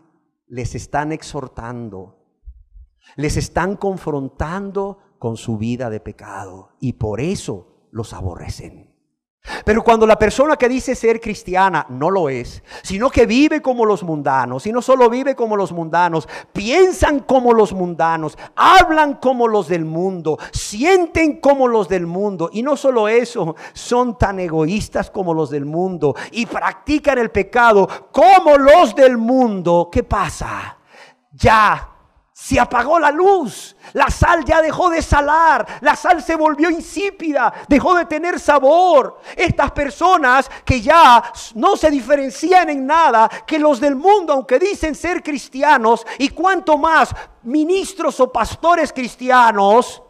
exhortando. Les están confrontando con su vida de pecado y por eso los aborrecen. Pero cuando la persona que dice ser cristiana no lo es, sino que vive como los mundanos, y no solo vive como los mundanos, piensan como los mundanos, hablan como los del mundo, sienten como los del mundo, y no solo eso, son tan egoístas como los del mundo y practican el pecado como los del mundo. ¿Qué pasa? Ya se apagó la luz, la sal ya dejó de salar, la sal se volvió insípida, dejó de tener sabor. Estas personas que ya no se diferencian en nada que los del mundo, aunque dicen ser cristianos, y cuanto más ministros o pastores cristianos,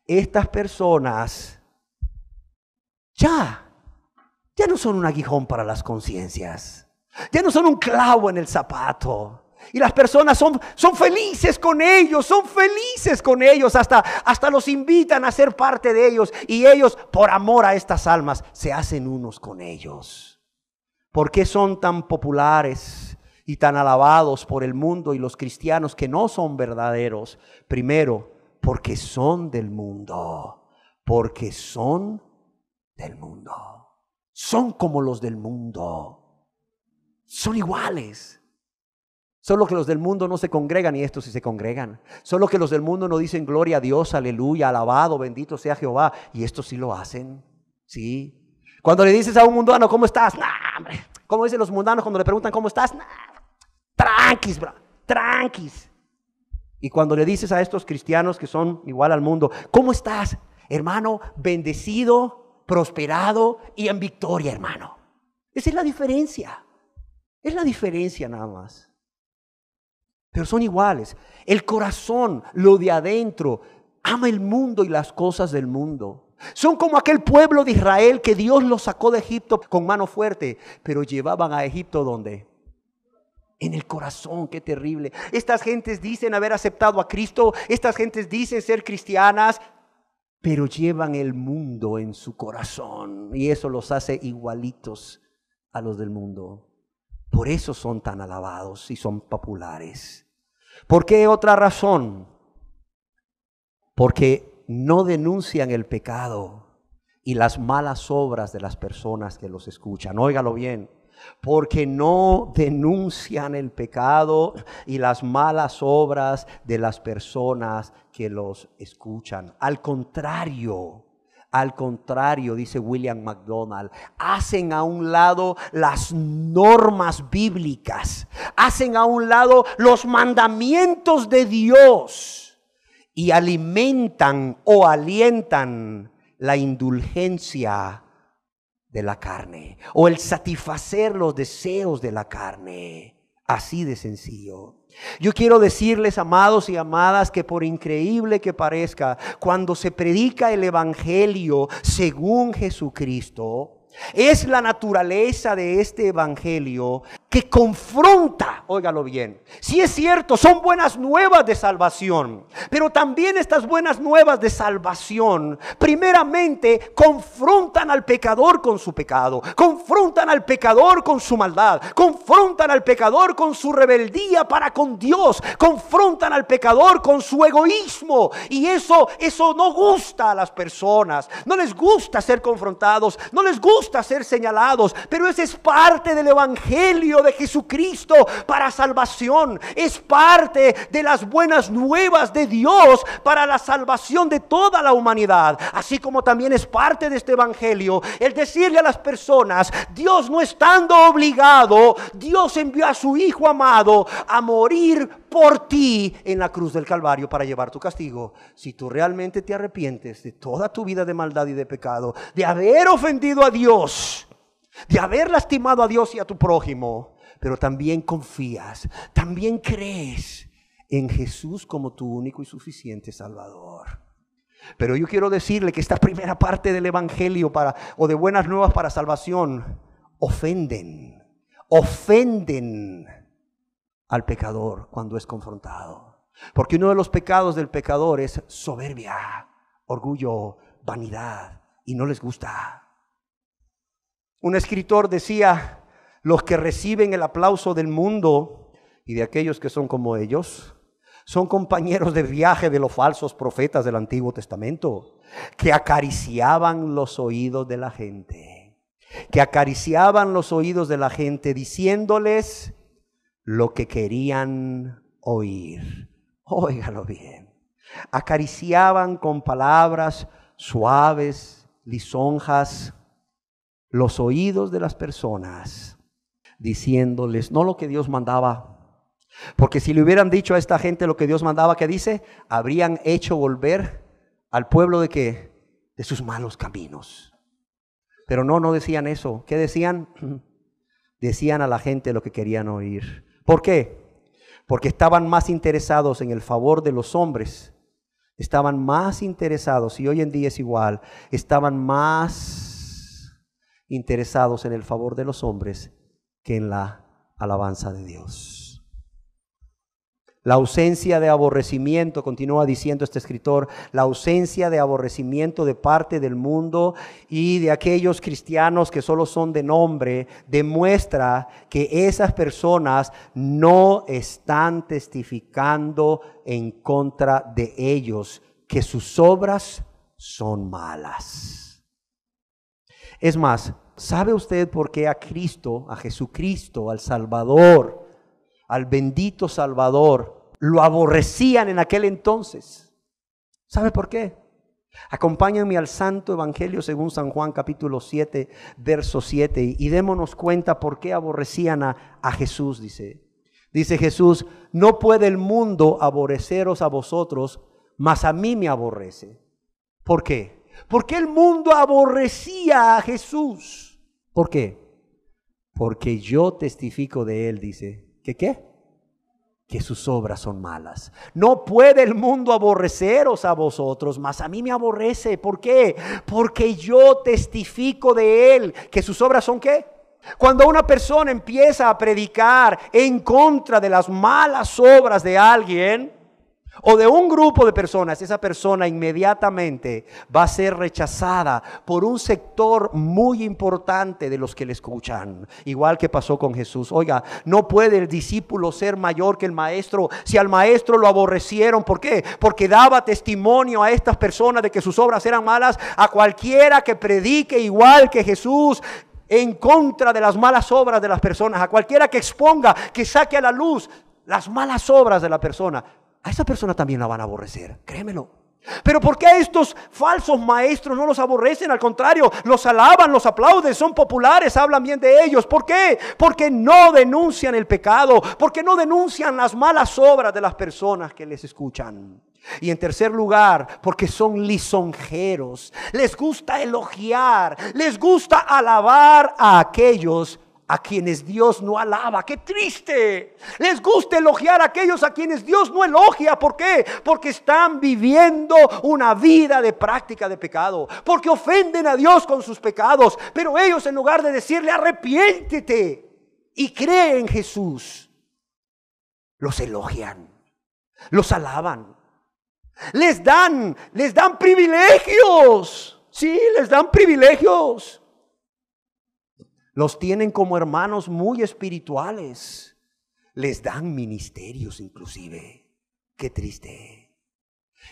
estas personas ya no son un aguijón para las conciencias, ya no son un clavo en el zapato. Y las personas son felices con ellos, hasta los invitan a ser parte de ellos. Y ellos, por amor a estas almas, se hacen unos con ellos. ¿Por qué son tan populares y tan alabados por el mundo y los cristianos que no son verdaderos? Primero, porque son del mundo. Porque son del mundo. Son como los del mundo. Son iguales. Solo que los del mundo no se congregan y estos sí se congregan. Solo que los del mundo no dicen gloria a Dios, aleluya, alabado, bendito sea Jehová. Y estos sí lo hacen. Sí. Cuando le dices a un mundano, ¿cómo estás? Nah, hombre. ¿Cómo dicen los mundanos cuando le preguntan cómo estás? Nah, tranquis, bro, tranquis. Y cuando le dices a estos cristianos que son igual al mundo, ¿cómo estás, hermano? Bendecido, prosperado y en victoria, hermano. Esa es la diferencia. Es la diferencia nada más. Pero son iguales. El corazón, lo de adentro, ama el mundo y las cosas del mundo. Son como aquel pueblo de Israel que Dios los sacó de Egipto con mano fuerte, pero llevaban a Egipto ¿dónde? En el corazón. Qué terrible. Estas gentes dicen haber aceptado a Cristo, estas gentes dicen ser cristianas, pero llevan el mundo en su corazón y eso los hace igualitos a los del mundo. Por eso son tan alabados y son populares. ¿Por qué otra razón? Porque no denuncian el pecado y las malas obras de las personas que los escuchan. Óigalo bien. Porque no denuncian el pecado y las malas obras de las personas que los escuchan. Al contrario, dice William MacDonald, hacen a un lado las normas bíblicas, hacen a un lado los mandamientos de Dios y alimentan o alientan la indulgencia de la carne o el satisfacer los deseos de la carne. Así de sencillo. Yo quiero decirles, amados y amadas, que por increíble que parezca, cuando se predica el evangelio según Jesucristo, es la naturaleza de este evangelio que confronta, óigalo bien. Sí es cierto, son buenas nuevas de salvación, pero también estas buenas nuevas de salvación primeramente confrontan al pecador con su pecado, confrontan al pecador con su maldad, confrontan al pecador con su rebeldía para con Dios, confrontan al pecador con su egoísmo, y eso no gusta a las personas. No les gusta ser confrontados, no les gusta ser señalados, pero esa es parte del evangelio de Jesucristo para salvación. Es parte de las buenas nuevas de Dios para la salvación de toda la humanidad. Así como también es parte de este evangelio el decirle a las personas: Dios, no estando obligado, Dios envió a su Hijo amado a morir por ti en la cruz del Calvario para llevar tu castigo. Si tú realmente te arrepientes de toda tu vida de maldad y de pecado, de haber ofendido a Dios, de haber lastimado a Dios y a tu prójimo, pero también confías, también crees en Jesús como tu único y suficiente Salvador. Pero yo quiero decirle que esta primera parte del evangelio o de buenas nuevas para salvación ofenden al pecador cuando es confrontado. Porque uno de los pecados del pecador es soberbia, orgullo, vanidad, y no les gusta. Un escritor decía: los que reciben el aplauso del mundo y de aquellos que son como ellos son compañeros de viaje de los falsos profetas del Antiguo Testamento, que acariciaban los oídos de la gente, diciéndoles lo que querían oír. Óigalo bien. Acariciaban con palabras suaves, lisonjas, los oídos de las personas, diciéndoles no lo que Dios mandaba. Porque si le hubieran dicho a esta gente lo que Dios mandaba, ¿qué dice? Habrían hecho volver al pueblo ¿de qué? De sus malos caminos. Pero no decían eso. ¿Qué decían? Decían a la gente lo que querían oír. ¿Por qué? Porque estaban más interesados en el favor de los hombres. Estaban más interesados, y hoy en día es igual, estaban más interesados en el favor de los hombres que en la alabanza de Dios. La ausencia de aborrecimiento, continúa diciendo este escritor, la ausencia de aborrecimiento de parte del mundo y de aquellos cristianos que solo son de nombre, demuestra que esas personas no están testificando en contra de ellos, que sus obras son malas. Es más, ¿sabe usted por qué a Cristo, a Jesucristo, al Salvador, al bendito Salvador, lo aborrecían en aquel entonces? ¿Sabe por qué? Acompáñenme al Santo Evangelio según San Juan capítulo 7, verso 7 y démonos cuenta por qué aborrecían a Jesús, Dice Jesús, no puede el mundo aborreceros a vosotros, mas a mí me aborrece. ¿Por qué? Porque el mundo aborrecía a Jesús. ¿Por qué? Porque yo testifico de él, dice. ¿Que qué? Que sus obras son malas. No puede el mundo aborreceros a vosotros, mas a mí me aborrece. ¿Por qué? Porque yo testifico de él. ¿Que sus obras son qué? Cuando una persona empieza a predicar en contra de las malas obras de alguien o de un grupo de personas, esa persona inmediatamente va a ser rechazada por un sector muy importante de los que le escuchan. Igual que pasó con Jesús. Oiga, no puede el discípulo ser mayor que el maestro. Si al maestro lo aborrecieron, ¿por qué? Porque daba testimonio a estas personas de que sus obras eran malas. A cualquiera que predique igual que Jesús en contra de las malas obras de las personas, a cualquiera que exponga, que saque a la luz las malas obras de la persona, a esa persona también la van a aborrecer, créemelo. Pero ¿por qué estos falsos maestros no los aborrecen? Al contrario, los alaban, los aplauden, son populares, hablan bien de ellos. ¿Por qué? Porque no denuncian el pecado, porque no denuncian las malas obras de las personas que les escuchan. Y en tercer lugar, porque son lisonjeros, les gusta elogiar, les gusta alabar a aquellos a quienes Dios no alaba. ¡Qué triste! Les gusta elogiar a aquellos a quienes Dios no elogia. ¿Por qué? Porque están viviendo una vida de práctica de pecado, porque ofenden a Dios con sus pecados. Pero ellos, en lugar de decirle arrepiéntete y cree en Jesús, los elogian, los alaban, les dan privilegios. Sí, les dan privilegios. Los tienen como hermanos muy espirituales. Les dan ministerios inclusive. Qué triste.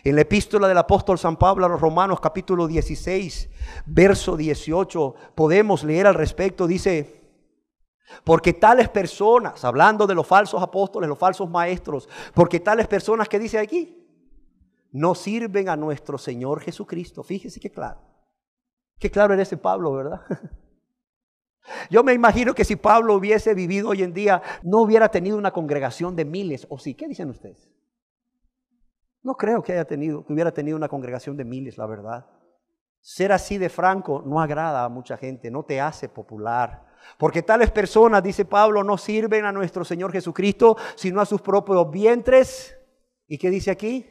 En la epístola del apóstol San Pablo a los Romanos capítulo 16, verso 18, podemos leer al respecto. Dice, porque tales personas, hablando de los falsos apóstoles, los falsos maestros, porque tales personas que dice aquí, no sirven a nuestro Señor Jesucristo. Fíjese qué claro era ese Pablo, ¿verdad? Yo me imagino que si Pablo hubiese vivido hoy en día, no hubiera tenido una congregación de miles, ¿o sí? ¿Qué dicen ustedes? No creo que hubiera tenido una congregación de miles, la verdad. Ser así de franco no agrada a mucha gente, no te hace popular. Porque tales personas, dice Pablo, no sirven a nuestro Señor Jesucristo, sino a sus propios vientres. ¿Y qué dice aquí?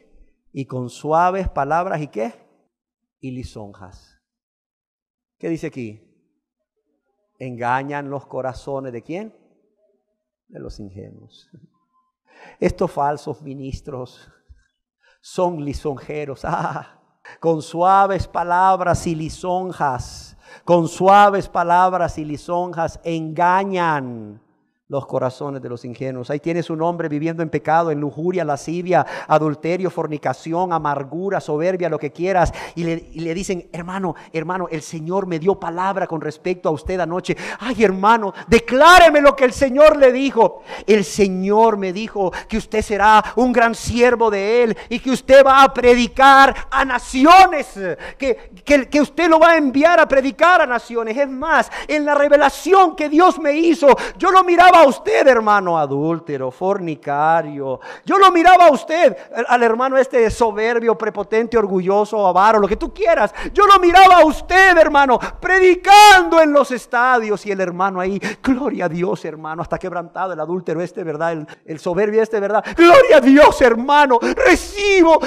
Y con suaves palabras, ¿y qué? Y lisonjas. ¿Qué dice aquí? Engañan los corazones ¿de quién? De los ingenuos. Estos falsos ministros son lisonjeros. Con suaves palabras y lisonjas, con suaves palabras y lisonjas engañan los corazones de los ingenuos. Ahí tienes un hombre viviendo en pecado, en lujuria, lascivia, adulterio, fornicación, amargura, soberbia, lo que quieras. Y le dicen, hermano, el Señor me dio palabra con respecto a usted anoche. Ay, hermano, decláreme lo que el Señor le dijo. El Señor me dijo que usted será un gran siervo de Él y que usted va a predicar a naciones, que usted lo va a enviar a predicar a naciones. Es más, en la revelación que Dios me hizo, yo lo miraba a usted, hermano adúltero, fornicario. Yo lo miraba a usted, al hermano este soberbio, prepotente, orgulloso, avaro, lo que tú quieras. Yo lo miraba a usted, hermano, predicando en los estadios. Y el hermano ahí, gloria a Dios, hermano, hasta quebrantado el adúltero este, ¿verdad? El soberbio este, ¿verdad? Gloria a Dios, hermano, recibo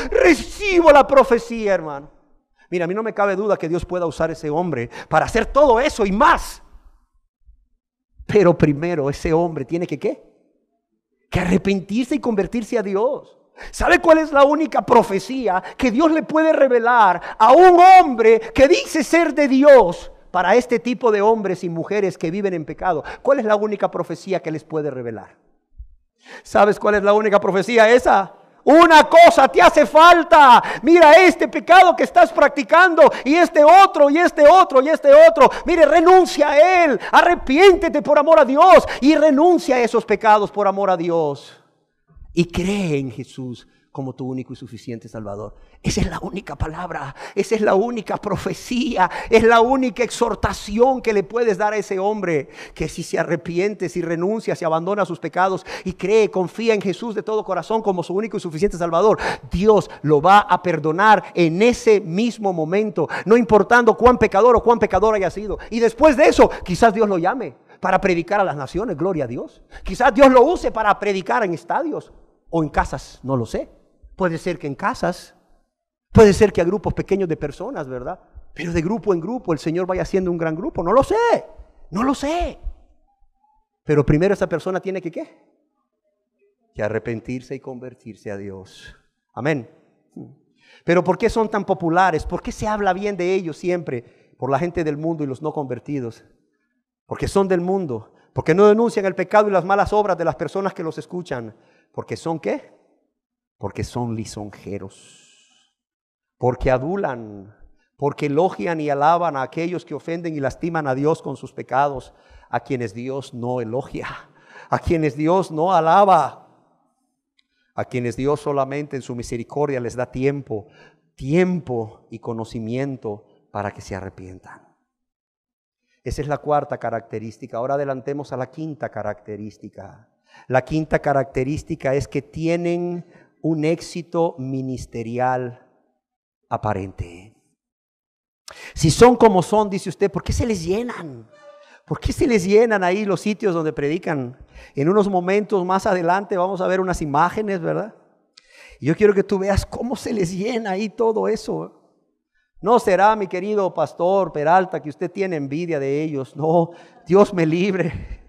la profecía, hermano. Mira, a mí no me cabe duda que Dios pueda usar ese hombre para hacer todo eso y más. Pero primero ese hombre tiene que ¿qué? que arrepentirse y convertirse a Dios. ¿Sabe cuál es la única profecía que Dios le puede revelar a un hombre que dice ser de Dios para este tipo de hombres y mujeres que viven en pecado? ¿Cuál es la única profecía que les puede revelar? ¿Sabes cuál es la única profecía? Esa. Una cosa te hace falta. Mira este pecado que estás practicando y este otro y este otro y este otro. Mire, renuncia a él. Arrepiéntete por amor a Dios y renuncia a esos pecados por amor a Dios. Y cree en Jesús como tu único y suficiente Salvador. Esa es la única palabra, esa es la única profecía, es la única exhortación que le puedes dar a ese hombre, que si se arrepiente, si renuncia, si abandona sus pecados y cree, confía en Jesús de todo corazón como su único y suficiente Salvador, Dios lo va a perdonar en ese mismo momento, no importando cuán pecador o cuán pecador haya sido. Y después de eso, quizás Dios lo llame para predicar a las naciones, gloria a Dios. Quizás Dios lo use para predicar en estadios o en casas, no lo sé. Puede ser que en casas, puede ser que a grupos pequeños de personas, ¿verdad? Pero de grupo en grupo el Señor vaya haciendo un gran grupo. No lo sé, no lo sé. Pero primero esa persona tiene que ¿qué? Que arrepentirse y convertirse a Dios. Amén. Pero ¿por qué son tan populares? ¿Por qué se habla bien de ellos siempre? Por la gente del mundo y los no convertidos. Porque son del mundo. Porque no denuncian el pecado y las malas obras de las personas que los escuchan. Porque son ¿qué? Porque son lisonjeros, porque adulan, porque elogian y alaban a aquellos que ofenden y lastiman a Dios con sus pecados, a quienes Dios no elogia, a quienes Dios no alaba, a quienes Dios solamente en su misericordia les da tiempo y conocimiento para que se arrepientan. Esa es la cuarta característica. Ahora adelantemos a la quinta característica. La quinta característica es que tienen un éxito ministerial aparente. Si son como son, dice usted, ¿por qué se les llenan? ¿Por qué se les llenan ahí los sitios donde predican? En unos momentos más adelante vamos a ver unas imágenes, ¿verdad? Y yo quiero que tú veas cómo se les llena ahí todo eso. No será, mi querido pastor Peralta, que usted tiene envidia de ellos. No, Dios me libre.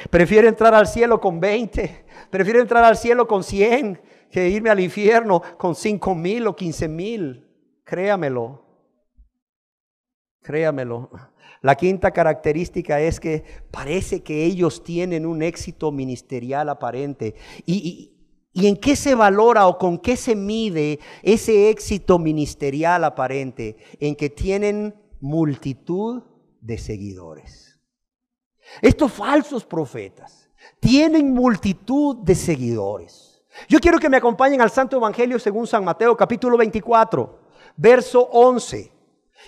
Prefiero entrar al cielo con 20, prefiero entrar al cielo con 100 que irme al infierno con 5,000 o 15,000. Créamelo. La quinta característica es que parece que ellos tienen un éxito ministerial aparente. ¿Y en qué se valora o con qué se mide ese éxito ministerial aparente? En que tienen multitud de seguidores. Estos falsos profetas tienen multitud de seguidores. Yo quiero que me acompañen al Santo Evangelio según San Mateo, capítulo 24, verso 11.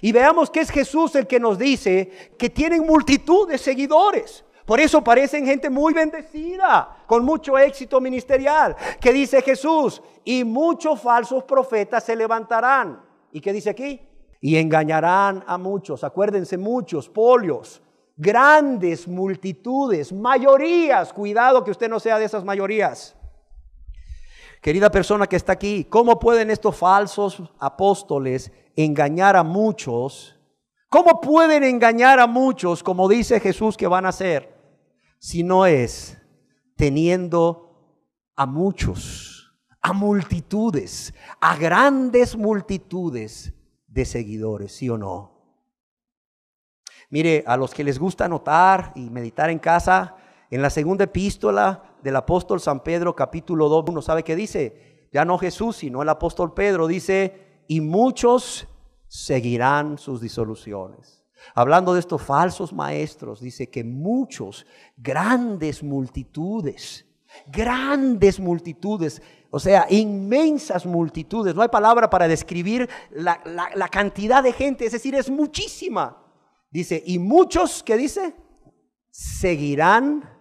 Y veamos que es Jesús el que nos dice que tienen multitud de seguidores. Por eso parecen gente muy bendecida, con mucho éxito ministerial. Que dice Jesús, y muchos falsos profetas se levantarán. ¿Y qué dice aquí? Y engañarán a muchos. Acuérdense, muchos, polios. Grandes multitudes, mayorías. Cuidado que usted no sea de esas mayorías. Querida persona que está aquí, ¿cómo pueden estos falsos apóstoles engañar a muchos? ¿Cómo pueden engañar a muchos, como dice Jesús que van a hacer? Si no es teniendo a muchos, a multitudes, a grandes multitudes de seguidores, ¿sí o no? Mire, a los que les gusta anotar y meditar en casa, en la segunda epístola del apóstol San Pedro, capítulo 2, uno sabe qué dice. Ya no Jesús, sino el apóstol Pedro dice, y muchos seguirán sus disoluciones. Hablando de estos falsos maestros, dice que muchos, grandes multitudes, o sea, inmensas multitudes. No hay palabra para describir la cantidad de gente, es decir, es muchísima. Dice, y muchos, ¿qué dice? Seguirán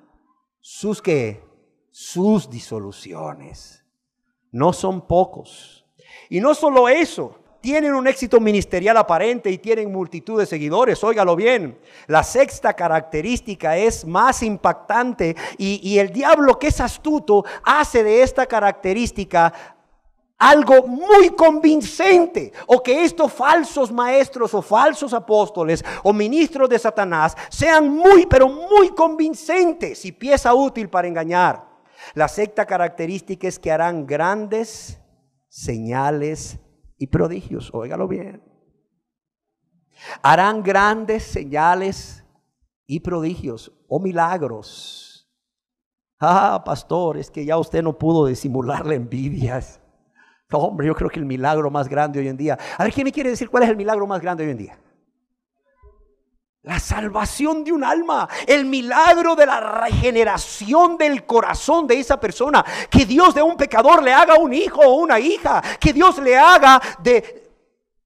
sus ¿qué? Sus disoluciones. No son pocos. Y no solo eso, tienen un éxito ministerial aparente y tienen multitud de seguidores. Óigalo bien. La sexta característica es más impactante y el diablo, que es astuto, hace de esta característica algo muy convincente, o que estos falsos maestros o falsos apóstoles o ministros de Satanás sean muy, pero muy convincentes y pieza útil para engañar. La sexta característica es que harán grandes señales y prodigios. Óigalo bien. Harán grandes señales y prodigios o milagros. Ah, pastor, es que ya usted no pudo disimular la envidia. No, hombre, yo creo que el milagro más grande hoy en día. A ver, ¿quién me quiere decir cuál es el milagro más grande hoy en día? La salvación de un alma, el milagro de la regeneración del corazón de esa persona. Que Dios de un pecador le haga un hijo o una hija. Que Dios le haga de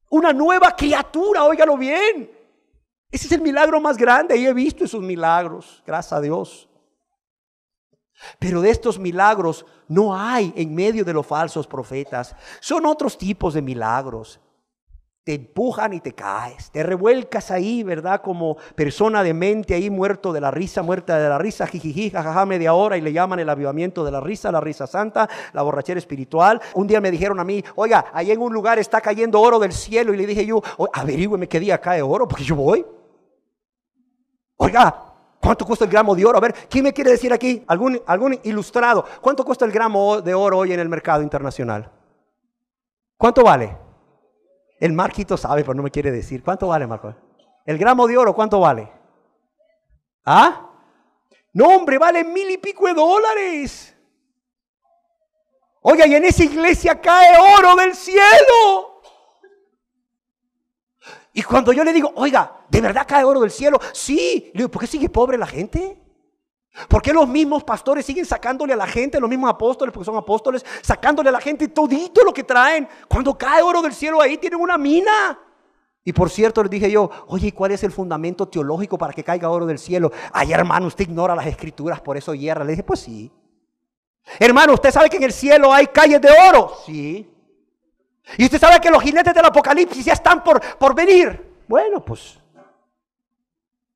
una nueva criatura, óigalo bien. Ese es el milagro más grande y he visto esos milagros, gracias a Dios. Pero de estos milagros no hay en medio de los falsos profetas. Son otros tipos de milagros. Te empujan y te caes, te revuelcas ahí, ¿verdad? Como persona de mente ahí, muerta de la risa, jijiji, jajaja, media hora, y le llaman el avivamiento de la risa santa, la borrachera espiritual. Un día me dijeron a mí, oiga, ahí en un lugar está cayendo oro del cielo, y le dije yo, averígüeme qué día cae oro, porque yo voy. Oiga, ¿cuánto cuesta el gramo de oro? A ver, ¿quién me quiere decir aquí? ¿Algún ilustrado? ¿Cuánto cuesta el gramo de oro hoy en el mercado internacional? ¿Cuánto vale? El Marquito sabe, pero no me quiere decir. ¿Cuánto vale, Marco? ¿El gramo de oro cuánto vale? ¿Ah? No, hombre, vale 1,000 y pico de dólares. Oiga, y en esa iglesia cae oro del cielo. Y cuando yo le digo, oiga, ¿de verdad cae oro del cielo? Sí. Le digo, ¿por qué sigue pobre la gente? ¿Por qué los mismos pastores siguen sacándole a la gente, los mismos apóstoles, porque son apóstoles, sacándole a la gente todito lo que traen? Cuando cae oro del cielo ahí tienen una mina. Y por cierto les dije yo, oye, ¿y cuál es el fundamento teológico para que caiga oro del cielo? Ay, hermano, usted ignora las escrituras, por eso hierra. Le dije, pues sí. Hermano, ¿usted sabe que en el cielo hay calles de oro? Sí. ¿Y usted sabe que los jinetes del Apocalipsis ya están por venir? Bueno, pues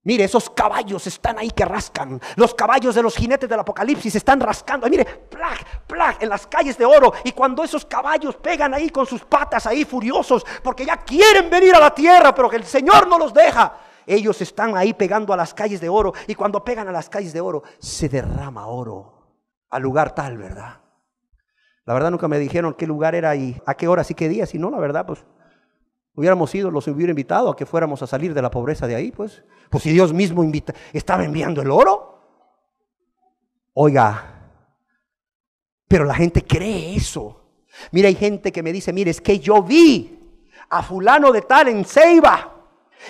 mire, esos caballos están ahí que rascan. Los caballos de los jinetes del Apocalipsis están rascando. Mire, plac, plac, en las calles de oro. Y cuando esos caballos pegan ahí con sus patas ahí furiosos, porque ya quieren venir a la tierra, pero que el Señor no los deja. Ellos están ahí pegando a las calles de oro. Y cuando pegan a las calles de oro, se derrama oro al lugar tal, ¿verdad? La verdad nunca me dijeron qué lugar era y a qué horas y qué días. Si no, la verdad, pues hubiéramos ido, los hubiera invitado a que fuéramos a salir de la pobreza de ahí, pues si Dios mismo estaba enviando el oro. Oiga, pero la gente cree eso. Mira, hay gente que me dice, mire, es que yo vi a fulano de tal en Ceiba,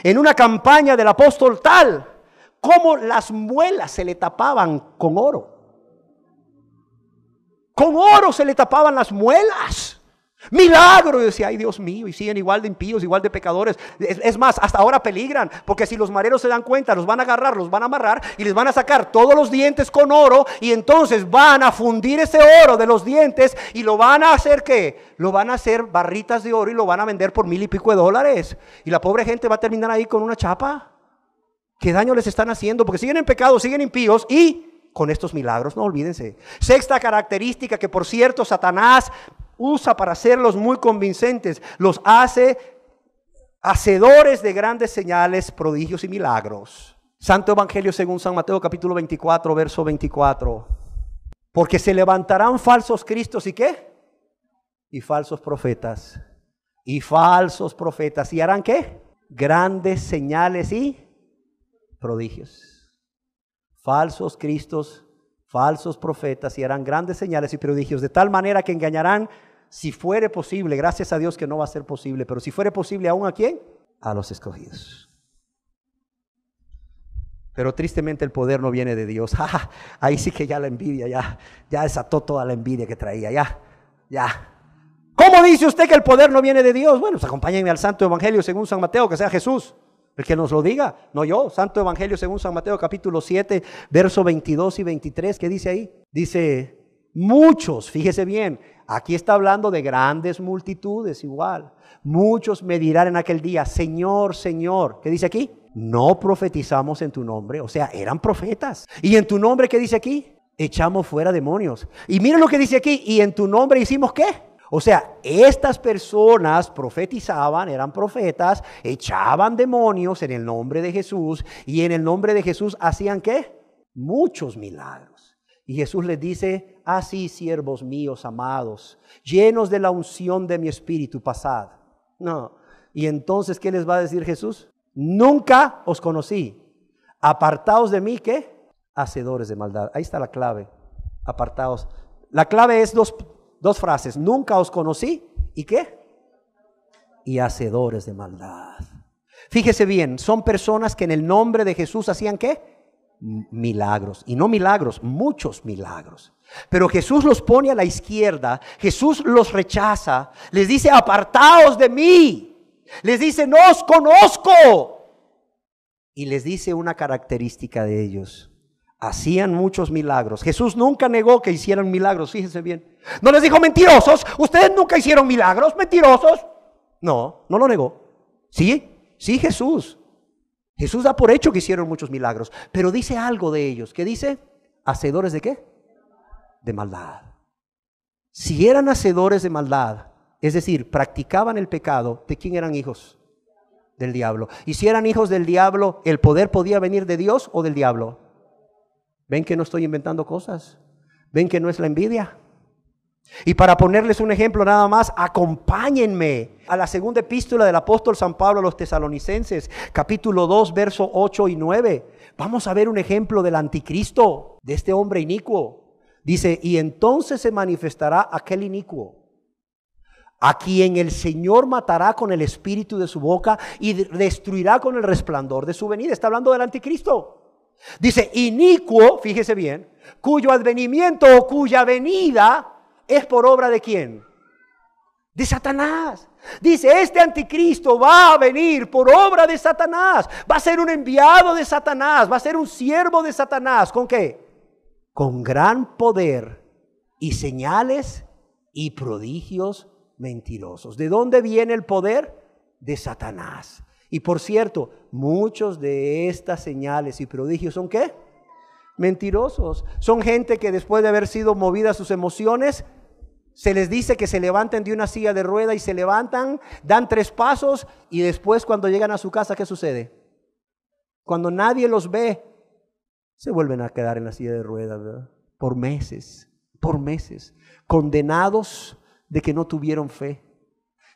en una campaña del apóstol tal, cómo las muelas se le tapaban con oro. Con oro se le tapaban las muelas. Milagro. Y decía, ay Dios mío, y siguen igual de impíos, igual de pecadores. Es más, hasta ahora peligran, porque si los mareros se dan cuenta, los van a agarrar, los van a amarrar y les van a sacar todos los dientes con oro, y entonces van a fundir ese oro de los dientes y lo van a hacer, ¿qué? Lo van a hacer barritas de oro y lo van a vender por 1,000 y pico de dólares. Y la pobre gente va a terminar ahí con una chapa. ¿Qué daño les están haciendo? Porque siguen en pecado, siguen impíos y con estos milagros, no olvídense. Sexta característica que, por cierto, Satanás usa para hacerlos muy convincentes, los hace hacedores de grandes señales, prodigios y milagros. Santo Evangelio según San Mateo capítulo 24, verso 24. Porque se levantarán falsos cristos, ¿y qué? Y falsos profetas. Y falsos profetas. ¿Y harán qué? Grandes señales y prodigios. Falsos cristos, falsos profetas, y harán grandes señales y prodigios, de tal manera que engañarán, si fuere posible, gracias a Dios que no va a ser posible, pero si fuere posible, ¿aún a quién? A los escogidos. Pero tristemente el poder no viene de Dios. Ahí sí que ya la envidia, ya desató toda la envidia que traía, ya. ¿Cómo dice usted que el poder no viene de Dios? Bueno, pues acompáñenme al Santo Evangelio según San Mateo, que sea Jesús el que nos lo diga, no yo. Santo Evangelio según San Mateo capítulo 7, verso 22 y 23, ¿qué dice ahí? Dice, muchos, fíjese bien, aquí está hablando de grandes multitudes igual. Muchos me dirán en aquel día, Señor, Señor, ¿qué dice aquí? No profetizamos en tu nombre, o sea, eran profetas. ¿Y en tu nombre qué dice aquí? Echamos fuera demonios. Y miren lo que dice aquí, ¿y en tu nombre hicimos qué? O sea, estas personas profetizaban, eran profetas, echaban demonios en el nombre de Jesús, y en el nombre de Jesús hacían ¿qué? Muchos milagros. Y Jesús les dice, así siervos míos amados, llenos de la unción de mi espíritu, pasad. No. Y entonces, ¿qué les va a decir Jesús? Nunca os conocí. Apartaos de mí, ¿qué? Hacedores de maldad. Ahí está la clave. Apartaos. La clave es dos frases. Nunca os conocí. ¿Y qué? Y hacedores de maldad. Fíjese bien, son personas que en el nombre de Jesús hacían ¿qué? Milagros. Y no milagros, muchos milagros. Pero Jesús los pone a la izquierda. Jesús los rechaza. Les dice, apartaos de mí. Les dice, no os conozco. Y les dice una característica de ellos. Hacían muchos milagros. Jesús nunca negó que hicieran milagros, fíjense bien. No les dijo, mentirosos, ustedes nunca hicieron milagros, mentirosos. No, no lo negó. Sí, Jesús. Jesús da por hecho que hicieron muchos milagros, pero dice algo de ellos. ¿Qué dice? ¿Hacedores de qué? De maldad. Si eran hacedores de maldad, es decir, practicaban el pecado, ¿de quién eran hijos? Del diablo. Y si eran hijos del diablo, ¿el poder podía venir de Dios o del diablo? ¿Ven que no estoy inventando cosas? ¿Ven que no es la envidia? Y para ponerles un ejemplo nada más, acompáñenme a la segunda epístola del apóstol San Pablo a los tesalonicenses, capítulo 2, versos 8 y 9. Vamos a ver un ejemplo del anticristo, de este hombre inicuo. Dice, y entonces se manifestará aquel inicuo, a quien el Señor matará con el espíritu de su boca y destruirá con el resplandor de su venida. Está hablando del anticristo. Dice, inicuo, fíjese bien, cuyo advenimiento o cuya venida es por obra de ¿quién? De Satanás. Dice, este anticristo va a venir por obra de Satanás. Va a ser un enviado de Satanás. Va a ser un siervo de Satanás. ¿Con qué? Con gran poder y señales y prodigios mentirosos. ¿De dónde viene el poder? De Satanás. Y por cierto, muchos de estas señales y prodigios ¿son qué? Mentirosos. Son gente que después de haber sido movidas sus emociones, se les dice que se levanten de una silla de rueda y se levantan, dan 3 pasos y después cuando llegan a su casa, ¿qué sucede? Cuando nadie los ve, se vuelven a quedar en la silla de ruedas, ¿verdad? Por meses, condenados de que no tuvieron fe.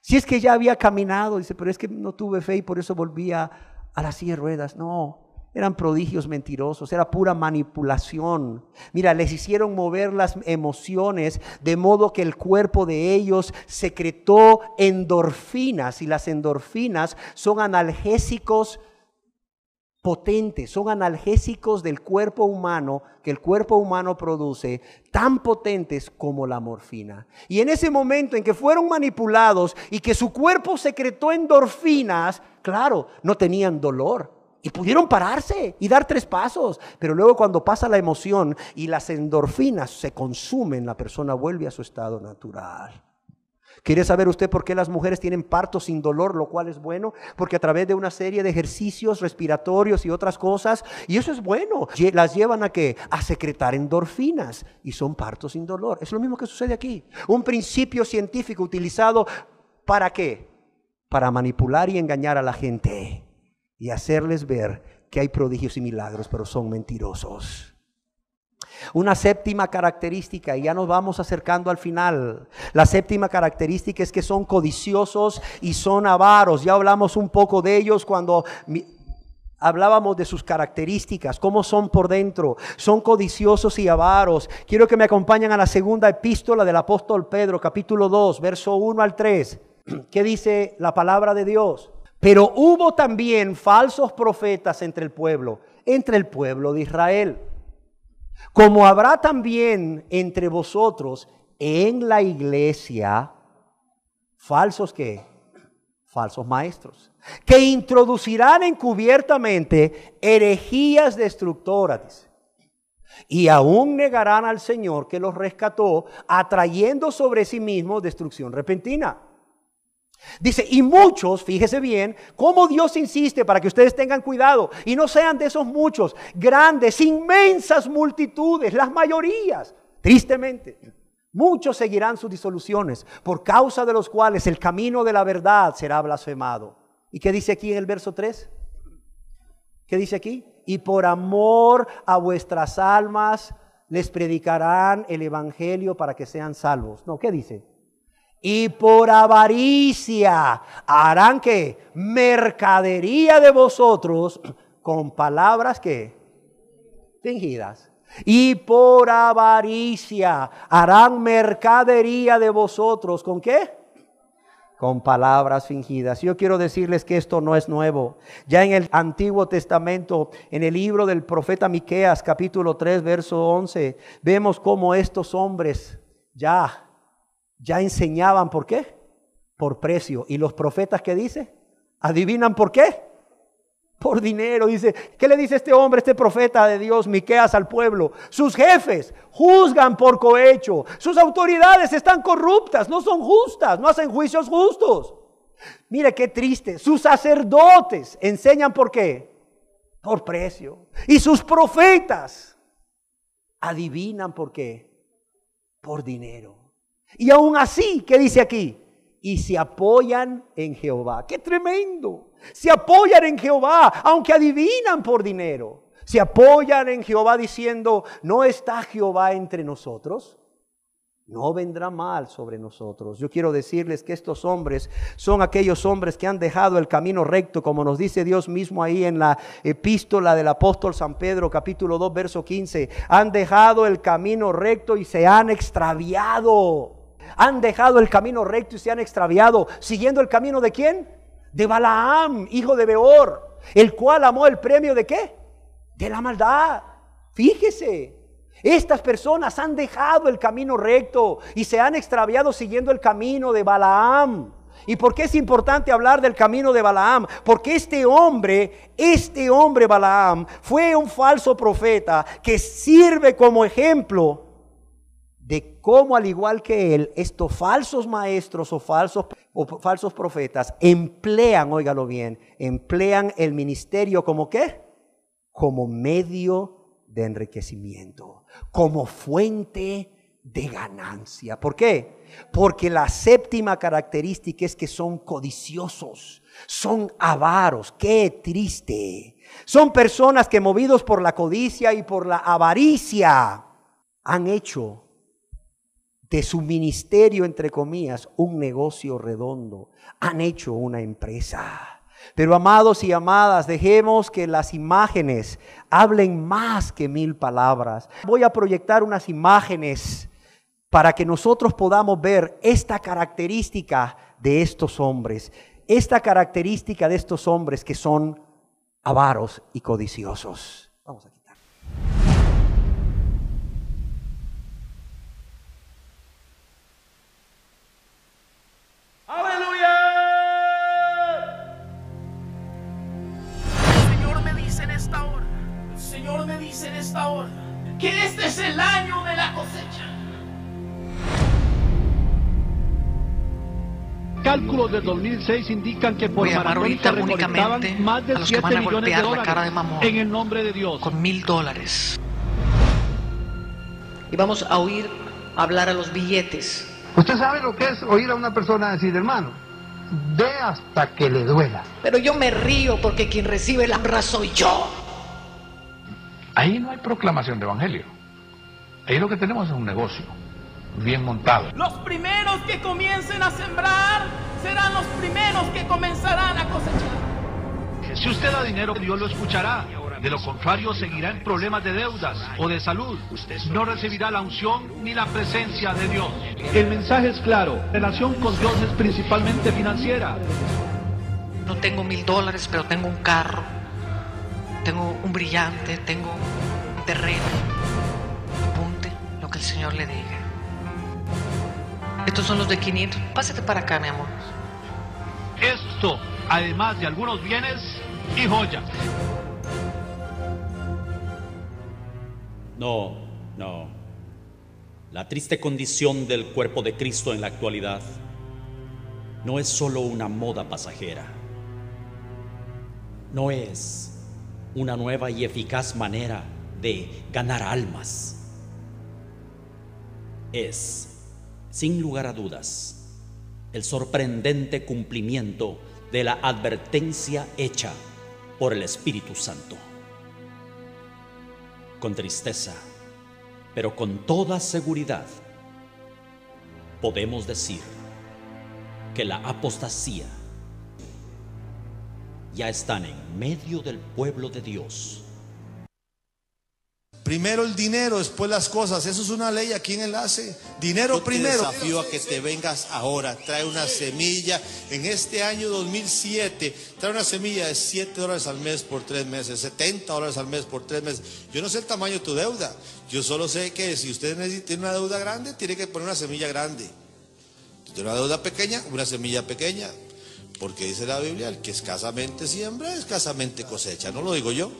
Si es que ya había caminado, dice, pero es que no tuve fe y por eso volví a la silla de ruedas. No. Eran prodigios mentirosos, era pura manipulación. Mira, les hicieron mover las emociones de modo que el cuerpo de ellos secretó endorfinas, y las endorfinas son analgésicos potentes, son analgésicos del cuerpo humano, que el cuerpo humano produce, tan potentes como la morfina. Y en ese momento en que fueron manipulados y que su cuerpo secretó endorfinas, claro, no tenían dolor. Y pudieron pararse y dar 3 pasos. Pero luego cuando pasa la emoción y las endorfinas se consumen, la persona vuelve a su estado natural. ¿Quiere saber usted por qué las mujeres tienen parto sin dolor? Lo cual es bueno, porque a través de una serie de ejercicios respiratorios y otras cosas, y eso es bueno, las llevan a ¿qué? A secretar endorfinas y son partos sin dolor. Es lo mismo que sucede aquí. Un principio científico utilizado ¿para qué? Para manipular y engañar a la gente y hacerles ver que hay prodigios y milagros, pero son mentirosos. Una séptima característica, y ya nos vamos acercando al final. La séptima característica es que son codiciosos y son avaros. Ya hablamos un poco de ellos cuando hablábamos de sus características, cómo son por dentro. Son codiciosos y avaros. Quiero que me acompañen a la segunda epístola del apóstol Pedro, capítulo 2, verso 1 al 3. ¿Qué dice la palabra de Dios? Pero hubo también falsos profetas entre el pueblo de Israel. Como habrá también entre vosotros en la iglesia falsos ¿qué? Falsos maestros, que introducirán encubiertamente herejías destructoras y aún negarán al Señor que los rescató, atrayendo sobre sí mismos destrucción repentina. Dice, y muchos, fíjese bien, cómo Dios insiste para que ustedes tengan cuidado y no sean de esos muchos, grandes, inmensas multitudes, las mayorías, tristemente. Muchos seguirán sus disoluciones, por causa de los cuales el camino de la verdad será blasfemado. ¿Y qué dice aquí en el verso 3? ¿Qué dice aquí? Y por amor a vuestras almas les predicarán el evangelio para que sean salvos. No, ¿qué dice? Y por avaricia harán que mercadería de vosotros con palabras que fingidas. Y por avaricia harán mercadería de vosotros. ¿Con qué? Con palabras fingidas. Yo quiero decirles que esto no es nuevo. Ya en el Antiguo Testamento, en el libro del profeta Miqueas, capítulo 3, verso 11, vemos cómo estos hombres ya enseñaban. ¿Por qué? Por precio. ¿Y los profetas qué dice? ¿Adivinan por qué? Por dinero. Dice, ¿qué le dice este hombre, este profeta de Dios, Miqueas, al pueblo? Sus jefes juzgan por cohecho. Sus autoridades están corruptas, no son justas, no hacen juicios justos. Mire qué triste. Sus sacerdotes enseñan ¿por qué? Por precio. Y sus profetas adivinan ¿por qué? Por dinero. Y aún así, ¿qué dice aquí? Y se apoyan en Jehová. ¡Qué tremendo! Se apoyan en Jehová, aunque adivinan por dinero. Se apoyan en Jehová diciendo, ¿no está Jehová entre nosotros? No vendrá mal sobre nosotros. Yo quiero decirles que estos hombres son aquellos hombres que han dejado el camino recto, como nos dice Dios mismo ahí en la epístola del apóstol San Pedro, capítulo 2, verso 15. Han dejado el camino recto y se han extraviado. Han dejado el camino recto y se han extraviado, siguiendo el camino ¿de quién? De Balaam, hijo de Beor, el cual amó el premio ¿de qué? De la maldad. Fíjese, estas personas han dejado el camino recto y se han extraviado siguiendo el camino de Balaam. ¿Y por qué es importante hablar del camino de Balaam? Porque este hombre Balaam fue un falso profeta que sirve como ejemplo de cómo, al igual que él, estos falsos maestros o falsos profetas emplean, óigalo bien, emplean el ministerio como ¿qué? Como medio de enriquecimiento, como fuente de ganancia. ¿Por qué? Porque la séptima característica es que son codiciosos, son avaros. ¡Qué triste! Son personas que, movidos por la codicia y por la avaricia, han hecho de su ministerio, entre comillas, un negocio redondo. Han hecho una empresa. Pero amados y amadas, dejemos que las imágenes hablen más que 1000 palabras. Voy a proyectar unas imágenes para que nosotros podamos ver esta característica de estos hombres. Esta característica de estos hombres que son avaros y codiciosos. Vamos a quitar. En esta hora que este es el año de la cosecha. Cálculos del 2006 indican que por maratón se recolectaban más de 7 millones de dólares en el nombre de Dios. Con $1000. Y vamos a oír hablar a los billetes. ¿Usted sabe lo que es oír a una persona decir, hermano, dé hasta que le duela? Pero yo me río porque quien recibe la honra soy yo. Ahí no hay proclamación de evangelio. Ahí lo que tenemos es un negocio bien montado. Los primeros que comiencen a sembrar serán los primeros que comenzarán a cosechar. Si usted da dinero, Dios lo escuchará. De lo contrario, seguirá en problemas de deudas o de salud. No recibirá la unción ni la presencia de Dios. El mensaje es claro. La relación con Dios es principalmente financiera. No tengo $1000, pero tengo un carro. Tengo un brillante, tengo un terreno. Apunte lo que el Señor le diga. Estos son los de 500. Pásate para acá, mi amor. Esto, además de algunos bienes y joyas. No. La triste condición del cuerpo de Cristo en la actualidad no es solo una moda pasajera. No es una nueva y eficaz manera de ganar almas. Es, sin lugar a dudas, el sorprendente cumplimiento de la advertencia hecha por el Espíritu Santo. Con tristeza, Pero con toda seguridad podemos decir que la apostasía ya están en medio del pueblo de Dios. Primero el dinero, después las cosas. Eso es una ley aquí en Enlace. Dinero primero. Te desafío a que te vengas ahora. Trae una semilla. En este año 2007, trae una semilla de $7 al mes por 3 meses, $70 al mes por 3 meses. Yo no sé el tamaño de tu deuda. Yo solo sé que si usted tiene una deuda grande, tiene que poner una semilla grande. Si tiene una deuda pequeña, una semilla pequeña. Porque dice la Biblia, el que escasamente siembra, escasamente cosecha. No lo digo yo.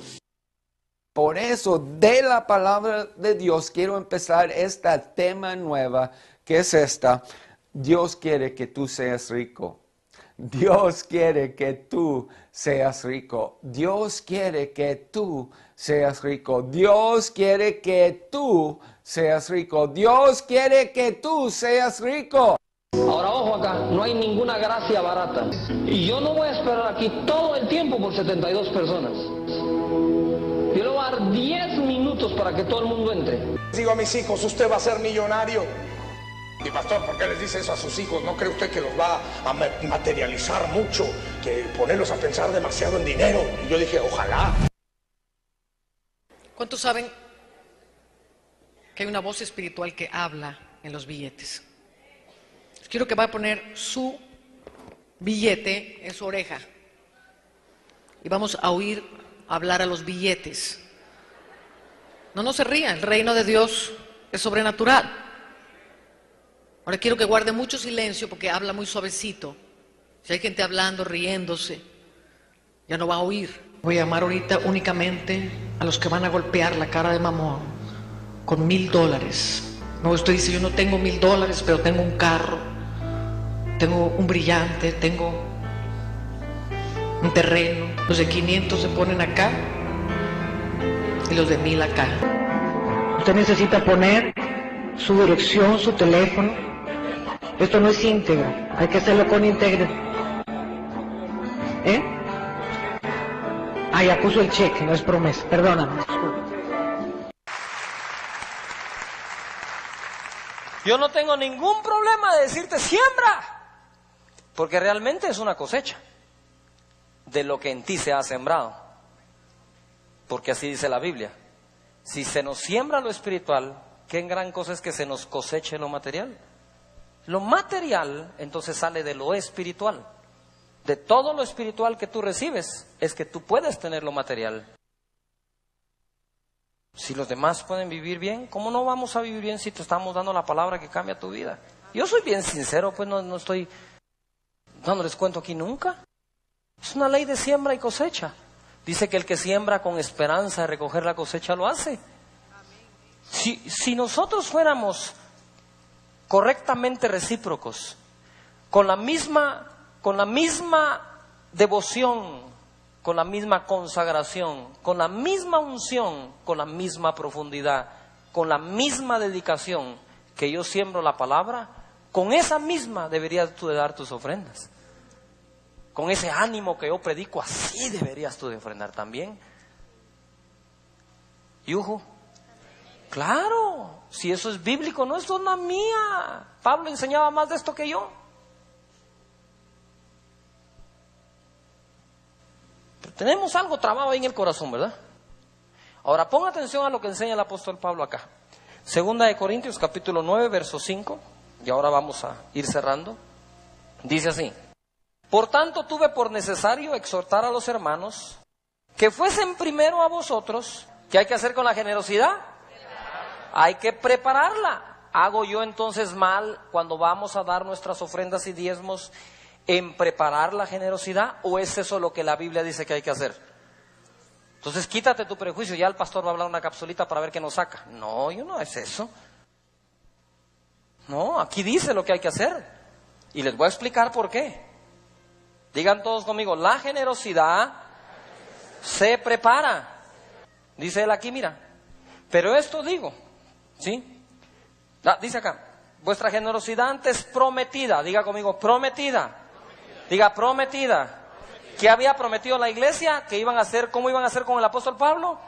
Por eso, de la palabra de Dios, quiero empezar este tema nueva, que es esta. Dios quiere que tú seas rico. Dios quiere que tú seas rico. Dios quiere que tú seas rico. Dios quiere que tú seas rico. Dios quiere que tú seas rico. Ahora, ojo acá, no hay ninguna gracia barata. Y yo no voy a esperar aquí todo el tiempo por 72 personas. Yo le voy a dar 10 minutos para que todo el mundo entre. Digo a mis hijos, usted va a ser millonario. Y pastor, ¿por qué les dice eso a sus hijos? ¿No cree usted que los va a materializar mucho? Que ponerlos a pensar demasiado en dinero. Y yo dije, ojalá. ¿Cuántos saben que hay una voz espiritual que habla en los billetes? Quiero que vaya a poner su billete en su oreja. Y vamos a oír hablar a los billetes. No se rían, el reino de Dios es sobrenatural. Ahora quiero que guarde mucho silencio porque habla muy suavecito. Si hay gente hablando, riéndose, ya no va a oír. Voy a llamar ahorita únicamente a los que van a golpear la cara de mamón con $1000. No, usted dice, yo no tengo $1000, pero tengo un carro, tengo un brillante, tengo un terreno. Los de 500 se ponen acá y los de 1000 acá. Usted necesita poner su dirección, su teléfono. Esto no es íntegro, hay que hacerlo con integridad. Ah, ya puso el cheque, no es promesa, perdóname. Yo no tengo ningún problema de decirte siembra, porque realmente es una cosecha de lo que en ti se ha sembrado. Porque así dice la Biblia. Si se nos siembra lo espiritual, qué gran cosa es que se nos coseche lo material. Lo material entonces sale de lo espiritual. De todo lo espiritual que tú recibes, es que tú puedes tener lo material. Si los demás pueden vivir bien, ¿cómo no vamos a vivir bien si te estamos dando la palabra que cambia tu vida? Yo soy bien sincero, pues no estoy dándoles cuento aquí nunca. Es una ley de siembra y cosecha. Dice que el que siembra con esperanza de recoger la cosecha lo hace. Si nosotros fuéramos correctamente recíprocos, con la misma devoción, con la misma consagración, con la misma unción, con la misma profundidad, con la misma dedicación que yo siembro la palabra, con esa misma deberías tú de dar tus ofrendas. Con ese ánimo que yo predico, así deberías tú de ofrendar también. Yuju. Claro, si eso es bíblico, no es zona mía. Pablo enseñaba más de esto que yo. Pero tenemos algo trabado ahí en el corazón, ¿verdad? Ahora ponga atención a lo que enseña el apóstol Pablo acá. 2 Corintios capítulo 9, verso 5. Y ahora vamos a ir cerrando. Dice así: por tanto tuve por necesario exhortar a los hermanos que fuesen primero a vosotros. ¿Qué hay que hacer con la generosidad? Hay que prepararla. ¿Hago yo entonces mal cuando vamos a dar nuestras ofrendas y diezmos en preparar la generosidad? ¿O es eso lo que la Biblia dice que hay que hacer? Entonces quítate tu prejuicio, ya el pastor va a hablar una capsulita para ver qué nos saca. No, yo no es eso. No, aquí dice lo que hay que hacer. Y les voy a explicar por qué. Digan todos conmigo, la generosidad se prepara. Dice él aquí, mira. Pero esto digo, ¿sí? Dice acá, vuestra generosidad antes prometida. Diga conmigo, prometida. Diga, prometida. ¿Qué había prometido la iglesia? Que iban a hacer, ¿cómo iban a hacer con el apóstol Pablo?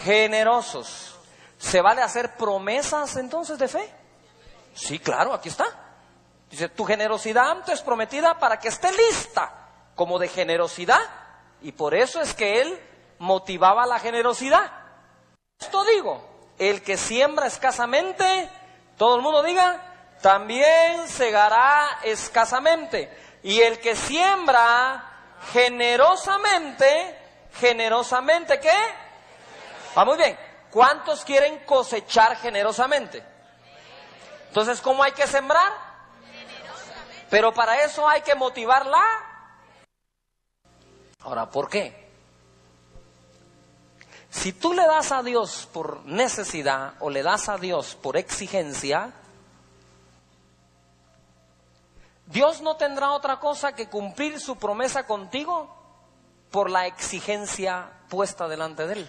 Generosos. ¿Se vale hacer promesas entonces de fe? Sí, claro, aquí está. Dice, tu generosidad te es prometida para que esté lista como de generosidad. Y por eso es que él motivaba la generosidad. Esto digo, el que siembra escasamente, todo el mundo diga, también segará escasamente. Y el que siembra generosamente, ¿generosamente qué? Va muy bien. ¿Cuántos quieren cosechar generosamente? Entonces, ¿cómo hay que sembrar? Pero para eso hay que motivarla. Ahora, ¿por qué? Si tú le das a Dios por necesidad o le das a Dios por exigencia, Dios no tendrá otra cosa que cumplir su promesa contigo por la exigencia puesta delante de Él.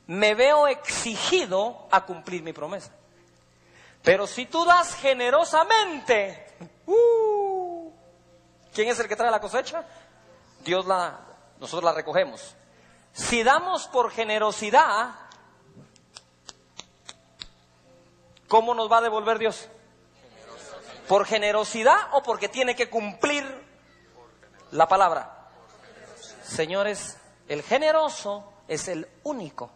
Me veo exigido a cumplir mi promesa. Pero si tú das generosamente, ¿quién es el que trae la cosecha? Nosotros la recogemos. Si damos por generosidad, ¿cómo nos va a devolver Dios? ¿Por generosidad o porque tiene que cumplir la palabra? Señores, el generoso es el único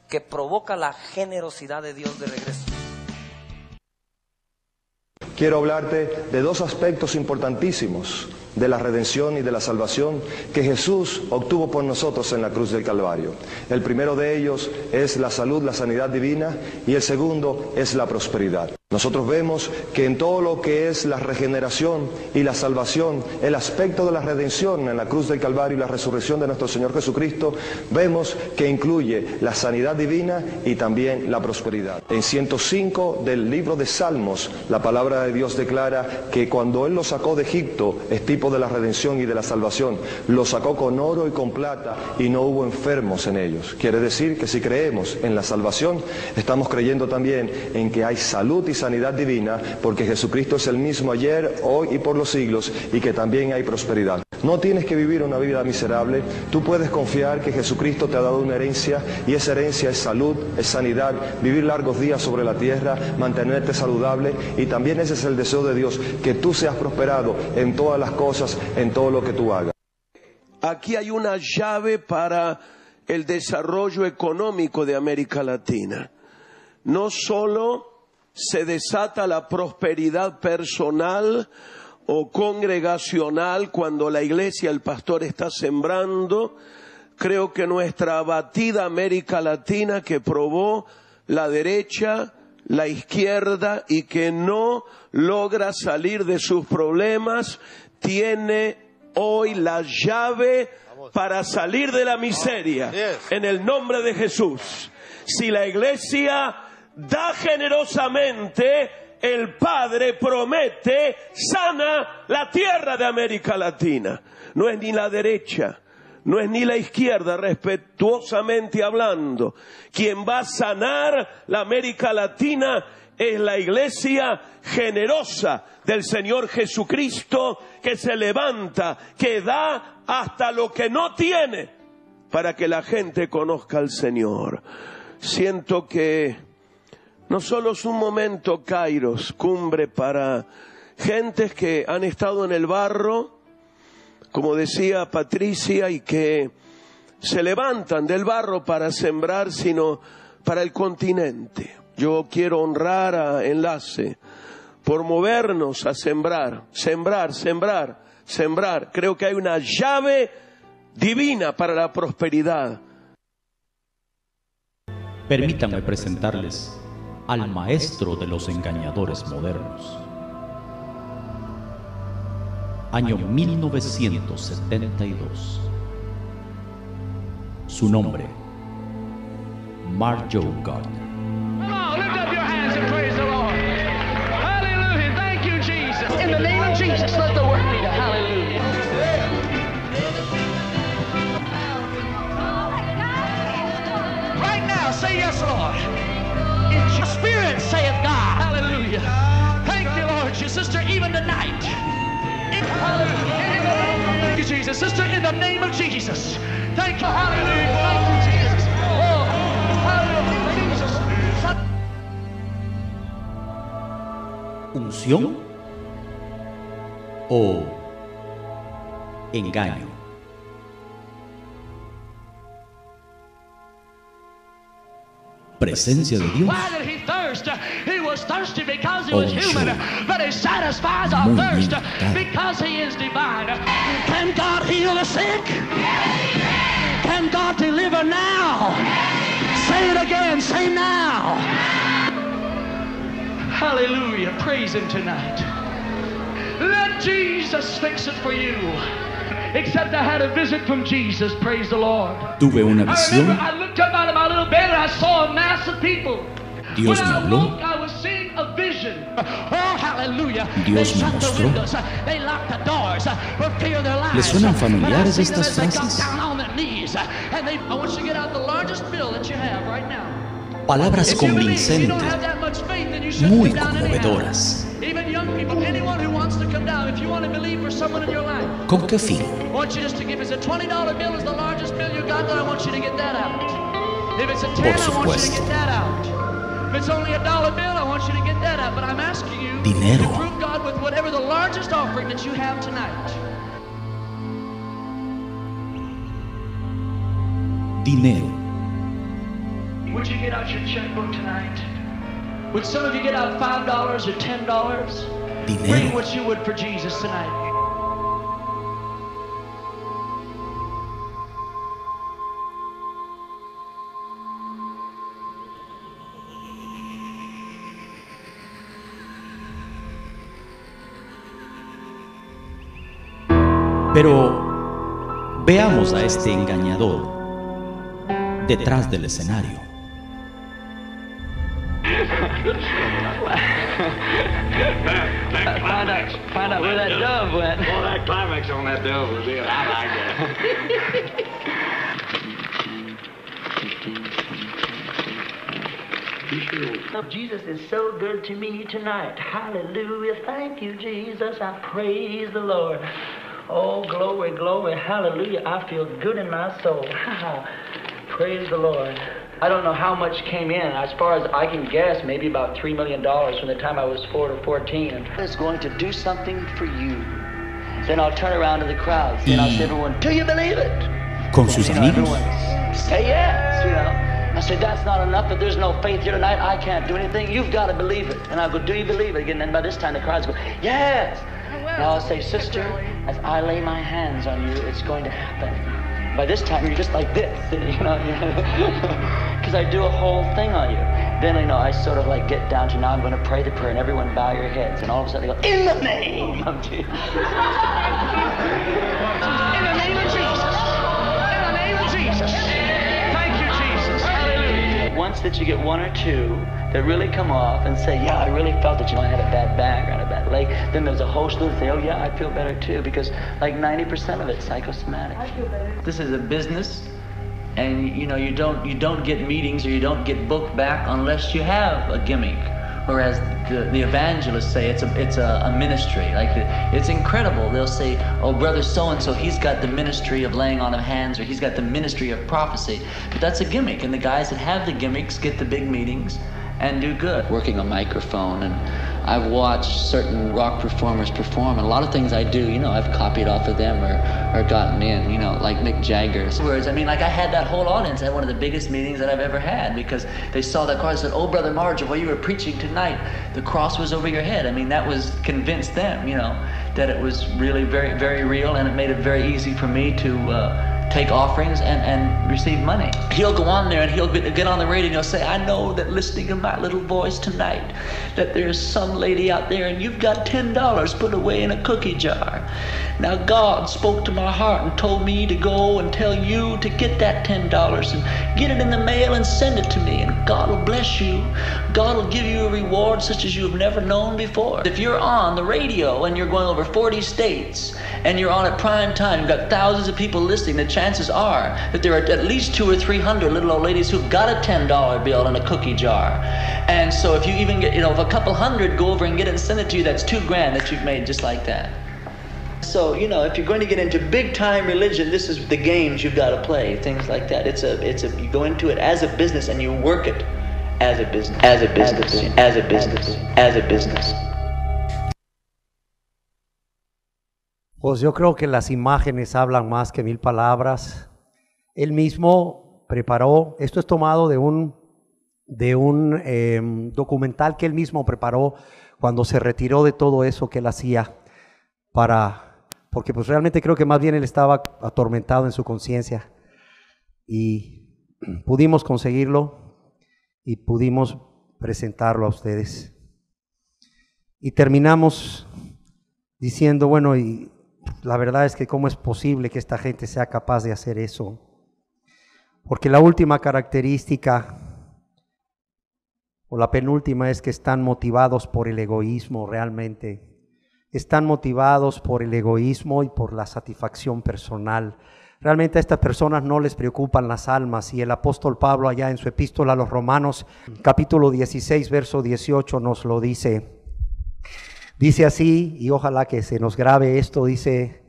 que provoca la generosidad de Dios de regreso. Quiero hablarte de dos aspectos importantísimos de la redención y de la salvación que Jesús obtuvo por nosotros en la cruz del Calvario. El primero de ellos es la salud, la sanidad divina, y el segundo es la prosperidad. Nosotros vemos que en todo lo que es la regeneración y la salvación, el aspecto de la redención en la cruz del Calvario y la resurrección de nuestro Señor Jesucristo, vemos que incluye la sanidad divina y también la prosperidad. En 105 del libro de Salmos, la palabra de Dios declara que cuando Él los sacó de Egipto, es tipo de la redención y de la salvación, los sacó con oro y con plata y no hubo enfermos en ellos. Quiere decir que si creemos en la salvación, estamos creyendo también en que hay salud y sanidad divina, porque Jesucristo es el mismo ayer, hoy y por los siglos, y que también hay prosperidad. No tienes que vivir una vida miserable, tú puedes confiar que Jesucristo te ha dado una herencia, y esa herencia es salud, es sanidad, vivir largos días sobre la tierra, mantenerte saludable, y también ese es el deseo de Dios, que tú seas prosperado en todas las cosas, en todo lo que tú hagas. Aquí hay una llave para el desarrollo económico de América Latina. No solo se desata la prosperidad personal o congregacional cuando la iglesia, el pastor está sembrando. Creo que nuestra abatida América Latina, que probó la derecha, la izquierda y que no logra salir de sus problemas, tiene hoy la llave para salir de la miseria, en el nombre de Jesús. Si la iglesia da generosamente, el Padre promete, sana la tierra de América Latina. No es ni la derecha, no es ni la izquierda, respetuosamente hablando. Quien va a sanar la América Latina es la iglesia generosa del Señor Jesucristo, que se levanta, que da hasta lo que no tiene para que la gente conozca al Señor. Siento que no solo es un momento Kairos, cumbre para gentes que han estado en el barro, como decía Patricia, y que se levantan del barro para sembrar, sino para el continente. Yo quiero honrar a Enlace por movernos a sembrar, sembrar, sembrar, sembrar. Creo que hay una llave divina para la prosperidad. Permítanme presentarles al maestro de los engañadores modernos. Año 1972. Su nombre, Mark Joe Gardner. Come on, lift up your hands and praise the Lord. Hallelujah. Thank you, Jesus. In the name of Jesus, let the word be done. Hallelujah. Right now, say yes, Lord. In your spirit, saith God. Hallelujah. Thank you, Lord. Your sister, even tonight. Hallelujah. Thank you, Jesus. Sister, in the name of Jesus. Thank you. Hallelujah. Thank you, Jesus. Oh, hallelujah. Jesus. ilusión o engaño? Presencia de Dios. Why did he thirst? He was thirsty because he was Oh, human, sure. but he satisfies our Muy thirst bien, claro. because he is divine. Can God heal the sick? Can God deliver now? Say it again, say now. Hallelujah, praise him tonight. Let Jesus fix it for you. Except I had a visit from Jesus, praise the Lord. Tuve una I visión. remember I looked up out of my little bed and I saw a mass of people. Dios When me I habló. woke, I was seeing a vision. Oh, hallelujah. Dios They me shut the mostró. windows. They locked the doors for fear of their lives. ¿Les suenan familiares But I see them estas as they got frases? down on their knees. And I want you to get out the largest bill that you have right now. Palabras If you believe, if you don't convincentes, have that much faith, then you shouldn't muy come down anyhow. conmovedoras. Even young people, anyone who wants to come down, if you want to believe for someone in your life, ¿Con qué fin? I want you just to give us a $20 bill is the largest bill you got, then I want you to get that out. If it's a 10, I want you to supuesto. get that out. If it's only a $1 bill, I want you to get that out. But I'm asking you Dinero. to prove God with whatever the largest offering that you have tonight. Dinero. Would you get out your checkbook tonight? Would some of you get out $5 or $10? Bring Dinero. what you would for Jesus tonight. Pero veamos a este engañador detrás del escenario. Find out where that dove went. Well, that climax on that dove was it. I like that. Jesus is so good to me tonight. Hallelujah. Thank you, Jesus. I praise the Lord. Oh, glory, glory. Hallelujah. I feel good in my soul. Praise the Lord. I don't know how much came in. As far as I can guess, maybe about $3 million from the time I was 4 to 14. And God is going to do something for you. Then I'll turn around to the crowds and I'll say, everyone, do you believe it? Con sus amigos. Everyone, say yes, you know. I said, that's not enough, but there's no faith here tonight. I can't do anything. You've got to believe it. And I'll go, do you believe it? Again, and by this time the crowds go, yes. And I'll say, sister, as I lay my hands on you, it's going to happen. By this time, you're just like this, you know, because I do a whole thing on you. Then, you know, I sort of like get down to, now I'm going to pray the prayer, and everyone bow your heads. And all of a sudden they go, in the name of Jesus. In the name of Jesus. In the name of Jesus. Thank you, Jesus. Hallelujah. Once that you get one or two that really come off and say, yeah, I really felt that, you know, I had a bad back or I had a bad leg, then there's a host that say, oh yeah, I feel better too, because like 90% of it's psychosomatic. I feel better. This is a business, and you know, you don't get meetings or you don't get booked back unless you have a gimmick. Whereas the evangelists say it's a ministry. Like it's incredible. They'll say, oh, brother so-and-so, he's got the ministry of laying on of hands, or he's got the ministry of prophecy. But that's a gimmick, and the guys that have the gimmicks get the big meetings and do good. Working a microphone, and I've watched certain rock performers perform, and a lot of things I do, you know, I've copied off of them or gotten in, you know, like Mick Jagger's. Words, I mean, like I had that whole audience at one of the biggest meetings that I've ever had, because they saw that cross and said, oh, Brother Marge, while you were preaching tonight, the cross was over your head. I mean, that was convinced them, you know, that it was really very, very real, and it made it very easy for me to take offerings and receive money. He'll go on there and he'll get on the radio and he'll say, I know that listening to my little voice tonight, that there's some lady out there and you've got $10 put away in a cookie jar. Now God spoke to my heart and told me to go and tell you to get that $10 and get it in the mail and send it to me, and God will bless you. God will give you a reward such as you have never known before. If you're on the radio and you're going over 40 states and you're on at prime time, you've got thousands of people listening, the chances are that there are at least 200 or 300 little old ladies who've got a $10 bill in a cookie jar. And so if you even get, you know, if a couple hundred go over and get it and send it to you, that's $2,000 that you've made just like that. So, you know, if you're going to get into big time religion, this is the games you've got to play, things like that. You go into it as a business and you work it as a business, as a business, as a business, as a business. Pues yo creo que las imágenes hablan más que 1000 palabras. Él mismo preparó, esto es tomado de un documental que él mismo preparó cuando se retiró de todo eso que él hacía, porque pues realmente creo que más bien él estaba atormentado en su conciencia, y pudimos conseguirlo y pudimos presentarlo a ustedes. Y terminamos diciendo, bueno, y la verdad es que cómo es posible que esta gente sea capaz de hacer eso, porque la última característica o la penúltima es que están motivados por el egoísmo realmente. Están motivados por el egoísmo y por la satisfacción personal. Realmente a estas personas no les preocupan las almas, y el apóstol Pablo allá en su epístola a los Romanos, capítulo 16, verso 18 nos lo dice. Dice así, y ojalá que se nos grabe esto, dice: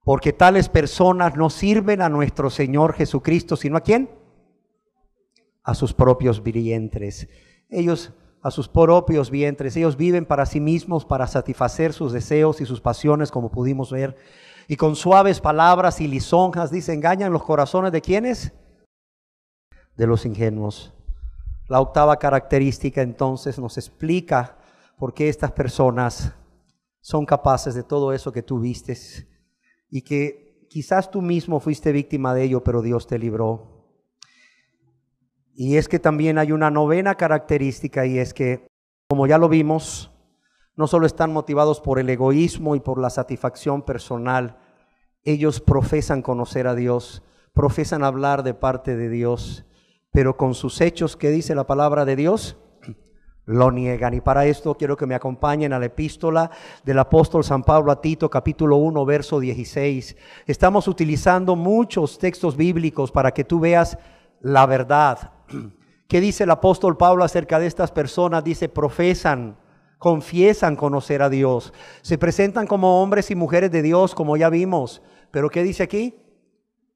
porque tales personas no sirven a nuestro Señor Jesucristo, sino ¿a quién? A sus propios vientres. Ellos, a sus propios vientres, ellos viven para sí mismos, para satisfacer sus deseos y sus pasiones, como pudimos ver. Y con suaves palabras y lisonjas, dice, engañan los corazones ¿de quiénes? De los ingenuos. La octava característica entonces nos explica por qué estas personas son capaces de todo eso que tú vistes, y que quizás tú mismo fuiste víctima de ello, pero Dios te libró. Y es que también hay una novena característica, y es que, como ya lo vimos, no solo están motivados por el egoísmo y por la satisfacción personal, ellos profesan conocer a Dios, profesan hablar de parte de Dios, pero con sus hechos, ¿qué dice la palabra de Dios? Lo niegan. Y para esto quiero que me acompañen a la epístola del apóstol San Pablo a Tito, capítulo 1, verso 16. Estamos utilizando muchos textos bíblicos para que tú veas la verdad. ¿Qué dice el apóstol Pablo acerca de estas personas? Dice, profesan, confiesan conocer a Dios, se presentan como hombres y mujeres de Dios, como ya vimos, pero ¿qué dice aquí?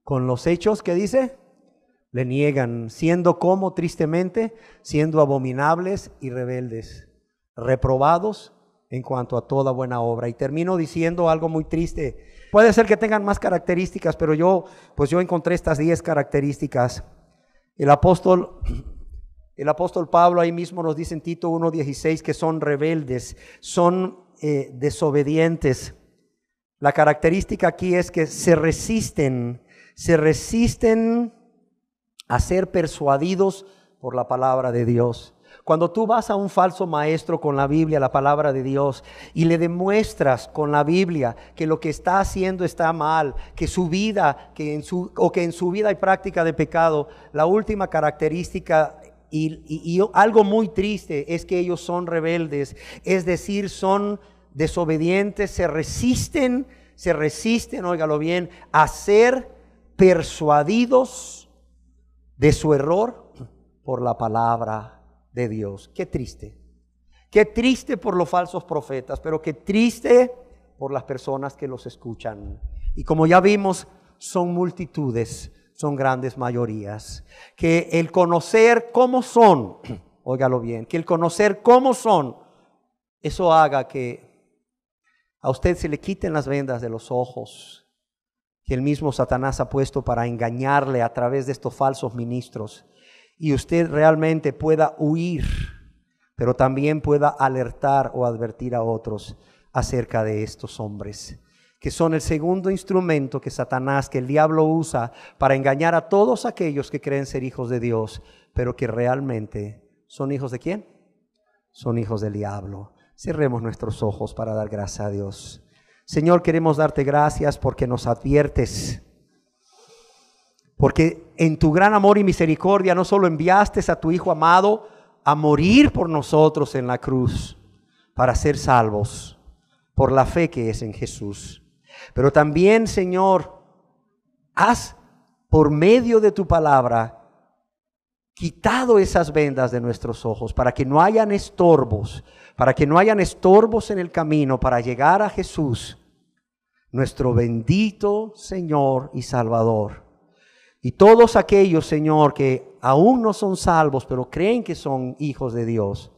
Con los hechos, ¿qué dice? Le niegan, siendo como tristemente, siendo abominables y rebeldes, reprobados en cuanto a toda buena obra. Y termino diciendo algo muy triste. Puede ser que tengan más características, pero yo encontré estas 10 características. El apóstol Pablo ahí mismo nos dice en Tito 1:16 que son rebeldes, son desobedientes. La característica aquí es que se resisten a ser persuadidos por la palabra de Dios. Cuando tú vas a un falso maestro con la Biblia, la palabra de Dios, y le demuestras con la Biblia que lo que está haciendo está mal, que su vida, que en su vida hay práctica de pecado, la última característica y algo muy triste es que ellos son rebeldes, es decir, son desobedientes, se resisten, óigalo bien, a ser persuadidos de su error por la palabra de Dios. Qué triste por los falsos profetas, pero qué triste por las personas que los escuchan. Y como ya vimos, son multitudes, son grandes mayorías. Que el conocer cómo son, óigalo bien, que el conocer cómo son, eso haga que a usted se le quiten las vendas de los ojos que el mismo Satanás ha puesto para engañarle a través de estos falsos ministros, y usted realmente pueda huir, pero también pueda alertar o advertir a otros acerca de estos hombres, que son el segundo instrumento que Satanás, que el diablo usa para engañar a todos aquellos que creen ser hijos de Dios, pero que realmente son hijos ¿de quién? Son hijos del diablo. Cerremos nuestros ojos para dar gracias a Dios. Señor, queremos darte gracias porque nos adviertes, porque en tu gran amor y misericordia no solo enviaste a tu Hijo amado a morir por nosotros en la cruz para ser salvos por la fe que es en Jesús, pero también, Señor, has por medio de tu palabra quitado esas vendas de nuestros ojos para que no hayan estorbos, en el camino para llegar a Jesús, nuestro bendito Señor y Salvador. Y todos aquellos, Señor, que aún no son salvos, pero creen que son hijos de Dios,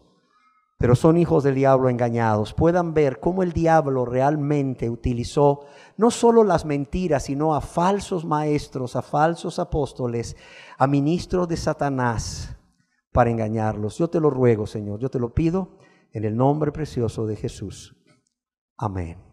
pero son hijos del diablo engañados, puedan ver cómo el diablo realmente utilizó no solo las mentiras, sino a falsos maestros, a falsos apóstoles, a ministros de Satanás para engañarlos. Yo te lo ruego, Señor, yo te lo pido en el nombre precioso de Jesús. Amén.